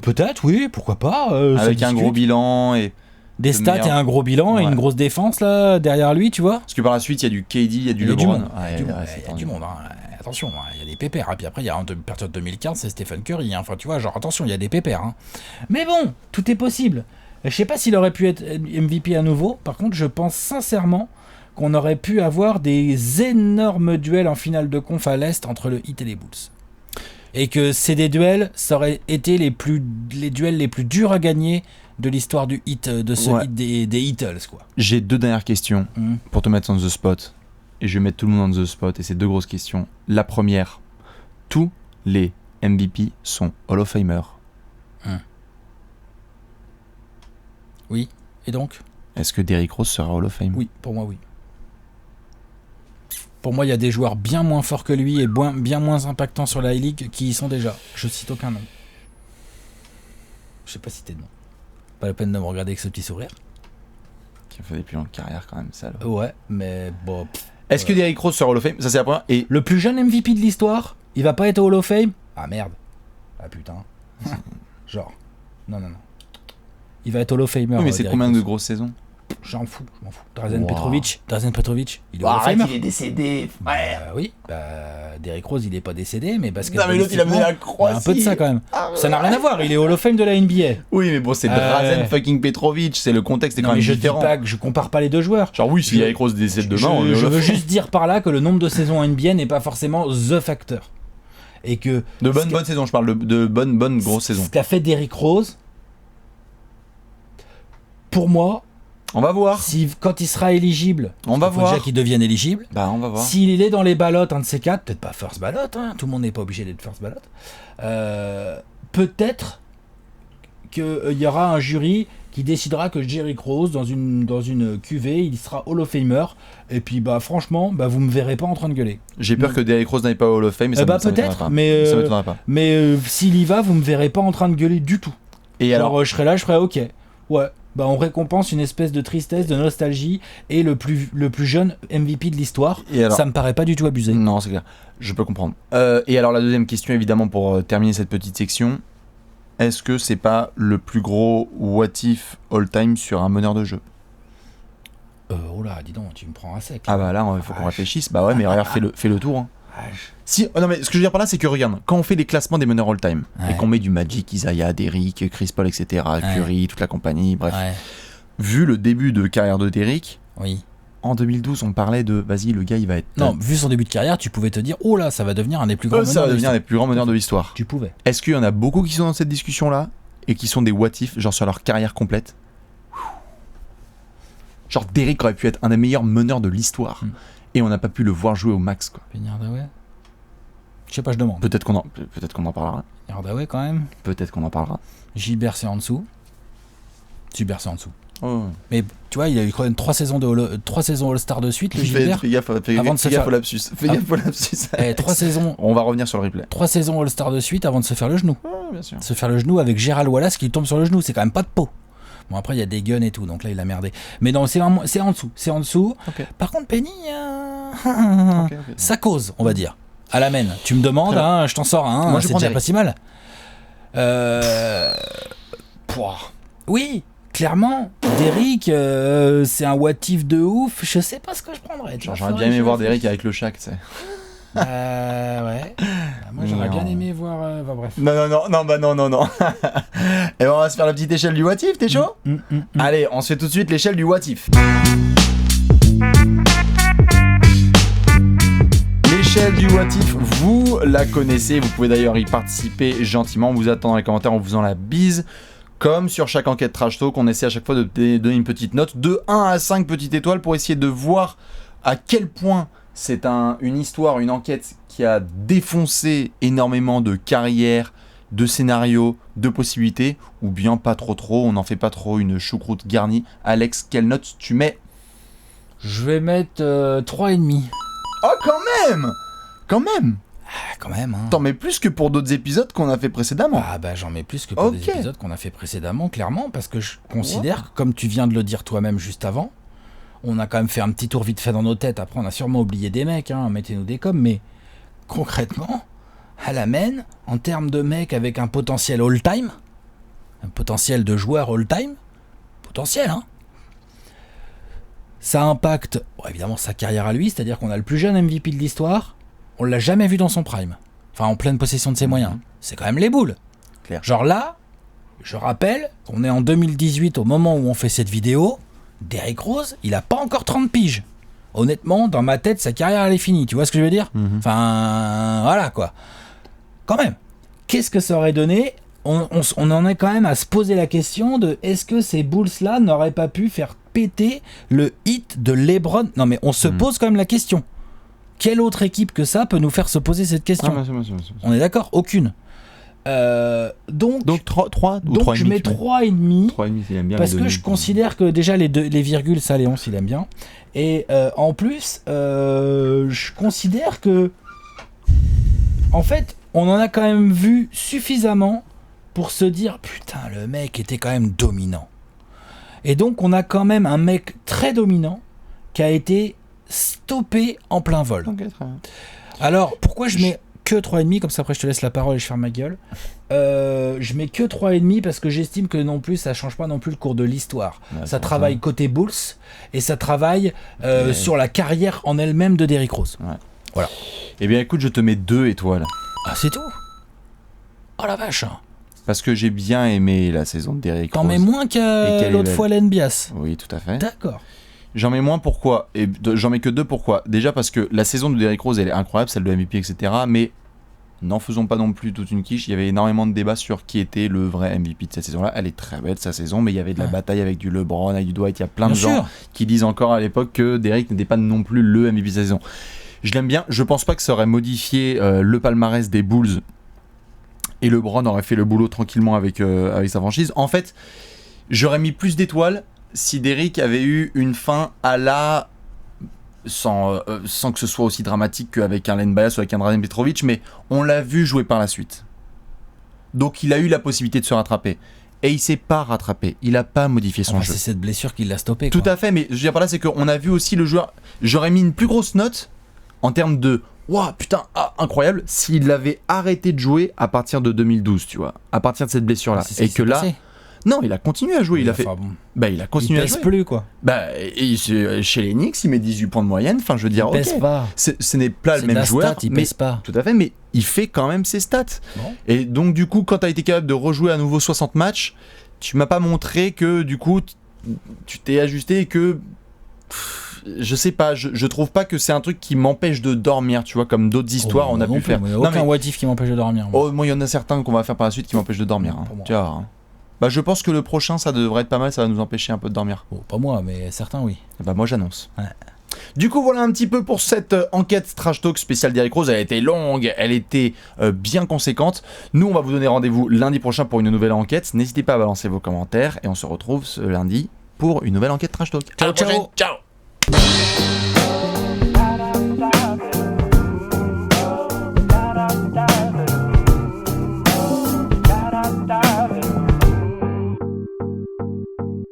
Peut-être, oui, pourquoi pas. Avec un gros bilan et des stats meilleur. et un gros bilan et Ouais. une grosse défense là derrière lui, tu vois. parce que par la suite il y a du KD, il y a du Il y a du LeBron. monde. Ouais, Il y a du ouais, monde, c'est il y a tendu. du monde, hein. Attention, hein, il y a des pépères. Puis après, il y a en partir de 2015, c'est Stephen Curry. Hein. Enfin, tu vois, genre attention, il y a des pépères. Hein. Mais bon, tout est possible. Je sais pas s'il aurait pu être MVP à nouveau. Par contre, je pense sincèrement qu'on aurait pu avoir des énormes duels en finale de conf à l'Est entre le Heat et les Bulls. Et que c'est des duels, ça aurait été les duels les plus durs à gagner de l'histoire du Heat, de ce Ouais. Heat des Heatles, quoi. J'ai 2 dernières questions Mhm. pour te mettre on the spot. Et je vais mettre tout le monde on the spot. Et c'est 2 grosses questions. La première, tous les MVP sont Hall of Famer. Oui. Et donc Est-ce que Derrick Rose sera Hall of Fame? Oui, pour moi, oui. Pour moi, il y a des joueurs bien moins forts que lui et bien moins impactants sur la League qui y sont déjà. Je cite aucun nom. Je sais pas citer de nom. Pas la peine de me regarder avec ce petit sourire. Qui a fait des plus longues carrières quand même, ça. Là. Ouais, mais bon. Est-ce que Derrick Rose sera Hall of Fame? Ça c'est la première. Et Le plus jeune MVP de l'histoire, il va pas être au Hall of Fame? Ah merde. Ah putain. Genre. Non. Il va être Hall of Famer. oui, mais c'est Derrick combien de Rose. grosses saisons? J'en fous. Drazen Wow. Petrovic, il est Hall of Famer. il est décédé, frère. Oui, Derrick Rose, il est pas décédé, mais parce que. Non, mais l'autre il a mené la Il y a Croatie. un peu de ça quand même. Ça n'a rien à voir, il est Hall of Fame de la NBA. Oui, mais bon, c'est Drazen fucking Petrovic. C'est le contexte est Non, quand mais même je dis différent. pas que je compare pas les deux joueurs. Genre oui, si Je- Derrick Rose décède demain, on est je Hall of veux Fame. juste dire par là que le nombre de saisons NBA n'est pas forcément the factor. Et que De ce bonnes saisons, je parle de bonnes grosses saisons. ce qu'a fait Derrick Rose, pour moi, On va voir. quand il sera éligible, On va il faut voir. déjà qu'il devienne éligible. Bah, on va voir. S'il est dans les ballottes, un de ces quatre, peut-être pas first ballot, hein, tout le monde n'est pas obligé d'être first ballot, peut-être qu'il y aura un jury qui décidera que Derrick Rose, dans une QV, il sera Hall of Famer. Et puis, franchement, vous me verrez pas en train de gueuler. J'ai peur que Derrick Rose n'aille pas au Hall of Fame, mais ça peut-être, pas. Mais, ça m'étonnerait pas. Mais s'il y va, vous me verrez pas en train de gueuler du tout. Et alors, je serai là, je ferai ok. Ouais. On récompense une espèce de tristesse, de nostalgie et le plus jeune MVP de l'histoire. Ça me paraît pas du tout abusé. Non, c'est clair. Je peux comprendre. Et alors la deuxième question, évidemment, pour terminer cette petite section, est-ce que c'est pas le plus gros what if all time sur un meneur de jeu ? Oh là, dis donc, tu me prends à sec. Ah bah là, il faut qu'on réfléchisse. Bah ouais, mais regarde, fais le tour. Hein. Si, non mais ce que je veux dire par là, c'est que regarde, quand on fait les classements des meneurs all-time et qu'on met du Magic, Isaiah, Derrick, Chris Paul, etc., Curry, toute la compagnie, bref. Vu le début de carrière de Derrick, en 2012, on parlait de, vas-y, le gars, il va être... Non, vu son début de carrière, tu pouvais te dire, oh là, ça va devenir un des plus grands meneurs. Ça va devenir un des plus grands meneurs de l'histoire. Tu pouvais. Est-ce qu'il y en a beaucoup qui sont dans cette discussion-là et qui sont des what if, genre sur leur carrière complète ? Genre Derrick aurait pu être un des meilleurs meneurs de l'histoire et on n'a pas pu le voir jouer au max, quoi. Penny Hardaway ? Je sais pas, je demande. Peut-être qu'on en parlera. Hardaway quand même. Peut-être qu'on en parlera. Gilbert, c'est en dessous. Gilbert, c'est en dessous. Oh. Mais tu vois, il a eu quand même 3 saisons All-Star de suite, le Gilbert. Fais gaffe au lapsus. Fais gaffe au lapsus. 3 saisons. On va revenir sur le replay. 3 saisons All-Star de suite avant de se faire le genou. Bien sûr. Se faire le genou avec Gerald Wallace qui tombe sur le genou, c'est quand même pas de peau. Bon, après il y a des guns et tout, donc là il a merdé. Mais non, c'est en dessous. Okay. Par contre, Penny, ça cause, on va dire. À la main. Tu me demandes, je t'en sors un. Moi, c'est déjà pas si mal. Oui, clairement, Derrick, c'est un what if de ouf. Je sais pas ce que je prendrais. J'aurais bien aimé voir Derrick avec le Shaq, tu sais. Ouais. Moi j'aurais bien aimé voir. Bref. Non. Et on va se faire la petite échelle du what if, t'es chaud ? Allez, on se fait tout de suite l'échelle du what if. L'échelle du what if, vous la connaissez, vous pouvez d'ailleurs y participer gentiment, on vous attend dans les commentaires en vous faisant la bise. Comme sur chaque enquête Trash Talk, on essaie à chaque fois de donner une petite note de 1 à 5 petites étoiles pour essayer de voir à quel point c'est une histoire, une enquête qui a défoncé énormément de carrières, de scénarios, de possibilités, ou bien pas trop, on n'en fait pas trop une choucroute garnie. Alex, quelle note tu mets ? Je vais mettre 3,5. Oh, Quand même hein. T'en mets plus que pour d'autres épisodes qu'on a fait précédemment. J'en mets plus que pour des épisodes qu'on a fait précédemment, clairement, parce que je considère, comme tu viens de le dire toi-même juste avant, on a quand même fait un petit tour vite fait dans nos têtes, après on a sûrement oublié des mecs, mettez-nous des coms, mais concrètement, à la main, en termes de mecs avec un potentiel all-time, un potentiel de joueur all-time, ça impacte évidemment sa carrière à lui, c'est-à-dire qu'on a le plus jeune MVP de l'histoire, on l'a jamais vu dans son prime, enfin en pleine possession de ses moyens, c'est quand même les boules. Claire. Genre là, je rappelle qu'on est en 2018 au moment où on fait cette vidéo, Derrick Rose, il a pas encore 30 piges. Honnêtement, dans ma tête, sa carrière elle est finie, tu vois ce que je veux dire ? Enfin, voilà quoi. Quand même, qu'est-ce que ça aurait donné ? On en est quand même à se poser la question de est-ce que ces Bulls-là n'auraient pas pu faire péter le hit de LeBron ? Non mais on se pose quand même la question. Quelle autre équipe que ça peut nous faire se poser cette question ? On est d'accord ? Aucune. Donc 3 donc je mets 3,5 il aime bien parce que je considère que déjà les virgules ça Léonce il aime bien et en plus je considère que en fait on en a quand même vu suffisamment pour se dire putain le mec était quand même dominant et donc on a quand même un mec très dominant qui a été stoppé en plein vol. Alors pourquoi je mets que 3,5, comme ça après je te laisse la parole et je ferme ma gueule. Je mets que 3,5 parce que j'estime que non plus ça change pas non plus le cours de l'histoire. Ça travaille côté Bulls et ça travaille sur la carrière en elle-même de Derrick Rose. Voilà. Eh bien écoute, je te mets 2 étoiles. Ah c'est tout ? Oh la vache. Parce que j'ai bien aimé la saison de Derrick Rose. T'en mets moins que l'autre fois l'NBS. Oui, tout à fait. D'accord. J'en mets moins, pourquoi ? Et j'en mets que 2, pourquoi ? Déjà parce que la saison de Derrick Rose elle est incroyable, celle de MVP, etc. Mais n'en faisons pas non plus toute une quiche. Il y avait énormément de débats sur qui était le vrai MVP de cette saison-là. Elle est très belle sa saison, mais il y avait de la bataille avec du LeBron, avec du Dwight. Il y a plein de gens qui disent encore à l'époque que Derrick n'était pas non plus le MVP de sa saison. Je l'aime bien. Je pense pas que ça aurait modifié le palmarès des Bulls et LeBron aurait fait le boulot tranquillement avec sa franchise. En fait, J'aurais mis plus d'étoiles si Derrick avait eu une fin à la... Sans que ce soit aussi dramatique qu'avec un Len Bias ou avec un Drazen Petrovic, mais on l'a vu jouer par la suite. Donc il a eu la possibilité de se rattraper. Et il s'est pas rattrapé, il a pas modifié son jeu. C'est cette blessure qui l'a stoppé. Tout à fait, mais je veux dire par là, c'est qu'on a vu aussi le joueur... J'aurais mis une plus grosse note en termes de... Waouh, putain, incroyable, s'il avait arrêté de jouer à partir de 2012, tu vois. À partir de cette blessure-là. Et que là... Non, il a continué à jouer, il a fait... Bon. Bah, il a continué à jouer. Il pèse plus, quoi. Bah, et chez les Knicks, il met 18 points de moyenne, enfin, je veux dire, il pèse pas. Ce n'est pas le même joueur. Il pèse pas. Tout à fait, mais il fait quand même ses stats. Bon. Et donc, du coup, quand tu as été capable de rejouer à nouveau 60 matchs, tu m'as pas montré que, du coup, tu t'es ajusté et que... Je sais pas, je trouve pas que c'est un truc qui m'empêche de dormir, tu vois, comme d'autres histoires on a pu faire. Il n'y a aucun what if qui m'empêche de dormir. Moi, il y en a certains qu'on va faire par la suite qui m'empêchent de dormir. Tu vois, hein. Bah, je pense que le prochain, ça devrait être pas mal, ça va nous empêcher un peu de dormir. Oh, pas moi, mais certains, oui. Bah, moi, j'annonce. Ouais. Du coup, voilà un petit peu pour cette enquête Trash Talk spéciale Derrick Rose. Elle a été longue, elle était bien conséquente. Nous, on va vous donner rendez-vous lundi prochain pour une nouvelle enquête. N'hésitez pas à balancer vos commentaires et on se retrouve ce lundi pour une nouvelle enquête Trash Talk. Ciao, ciao. Ciao.